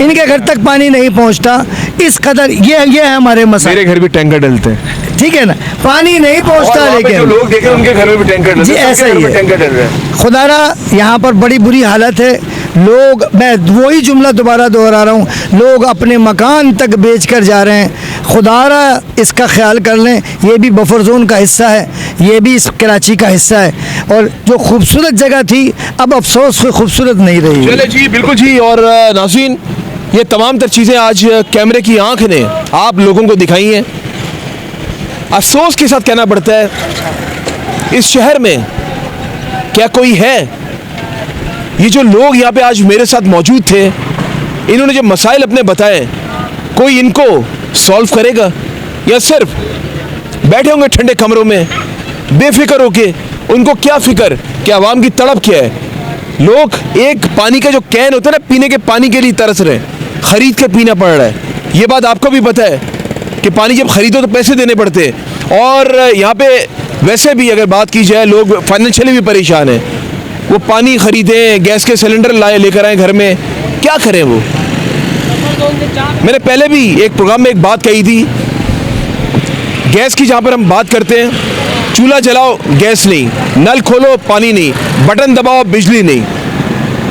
इनके घर तक पानी नहीं पहुंचता। इस कदर ये है हमारे मसले। मेरे घर भी टैंकर डलते हैं, ठीक है ना, पानी नहीं पहुंचता, लेकिन जो लोग देखे उनके घर में भी टैंकर डलते हैं, जी ऐसा ही है। टैंकर डल रहे हैं। खुदारा यहाँ पर बड़ी बुरी हालत है, लोग, मैं वही जुमला दोबारा दोहरा रहा हूँ, लोग अपने मकान तक बेच कर जा रहे हैं। खुदारा इसका ख्याल कर लें, ये भी बफर जोन का हिस्सा है, ये भी इस कराची का हिस्सा है। और जो खूबसूरत जगह थी अब अफसोस कोई खूबसूरत नहीं रही। चले जी, बिल्कुल जी। और नाज़रीन, ये तमाम तर चीज़ें आज कैमरे की आंख ने आप लोगों को दिखाई हैं। अफसोस के साथ कहना पड़ता है, इस शहर में क्या कोई है? ये जो लोग यहाँ पे आज मेरे साथ मौजूद थे, इन्होंने जो मसाइल अपने बताए, कोई इनको सॉल्व करेगा या सिर्फ बैठे होंगे ठंडे कमरों में बेफिक्र होके? उनको क्या फिक्र कि आवाम की तड़प क्या है? लोग एक पानी का जो कैन होता है ना, पीने के पानी के लिए तरस रहे हैं, खरीद के पीना पड़ रहा है। ये बात आपको भी पता है कि पानी जब खरीदो तो पैसे देने पड़ते हैं। और यहाँ पे वैसे भी अगर बात की जाए, लोग फाइनेंशियली भी परेशान हैं। वो पानी खरीदें, गैस के सिलेंडर लाए लेकर आए घर में, क्या करें वो? मैंने पहले भी एक प्रोग्राम में एक बात कही थी, गैस की जहाँ पर हम बात करते हैं, चूल्हा जलाओ गैस नहीं, नल खोलो पानी नहीं, बटन दबाओ बिजली नहीं।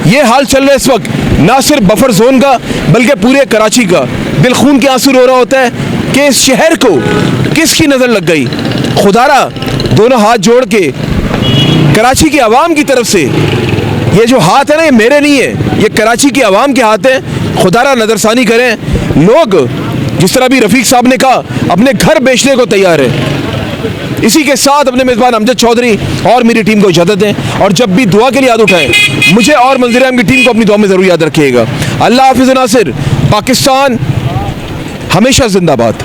ये हाल चल रहा है इस वक्त, ना सिर्फ बफर जोन का बल्कि पूरे कराची का। दिल खून के आंसू रो रहा होता है कि इस शहर को किसकी नज़र लग गई। खुदारा दोनों हाथ जोड़ के कराची की आवाम की तरफ से, ये जो हाथ है ना, ये मेरे नहीं है, ये कराची की आवाम के हाथ हैं। खुदारा नज़रसानी करें। लोग जिस तरह भी रफ़ीक साहब ने कहा, अपने घर बेचने को तैयार है। इसी के साथ अपने मेज़बान अमजद चौधरी और मेरी टीम को इजाज़त दें। और जब भी दुआ के लिए याद उठाएं, मुझे और मंज़िल आम की टीम को अपनी दुआ में ज़रूर याद रखिएगा। अल्लाह हाफ़िज़ नासिर। पाकिस्तान हमेशा जिंदाबाद।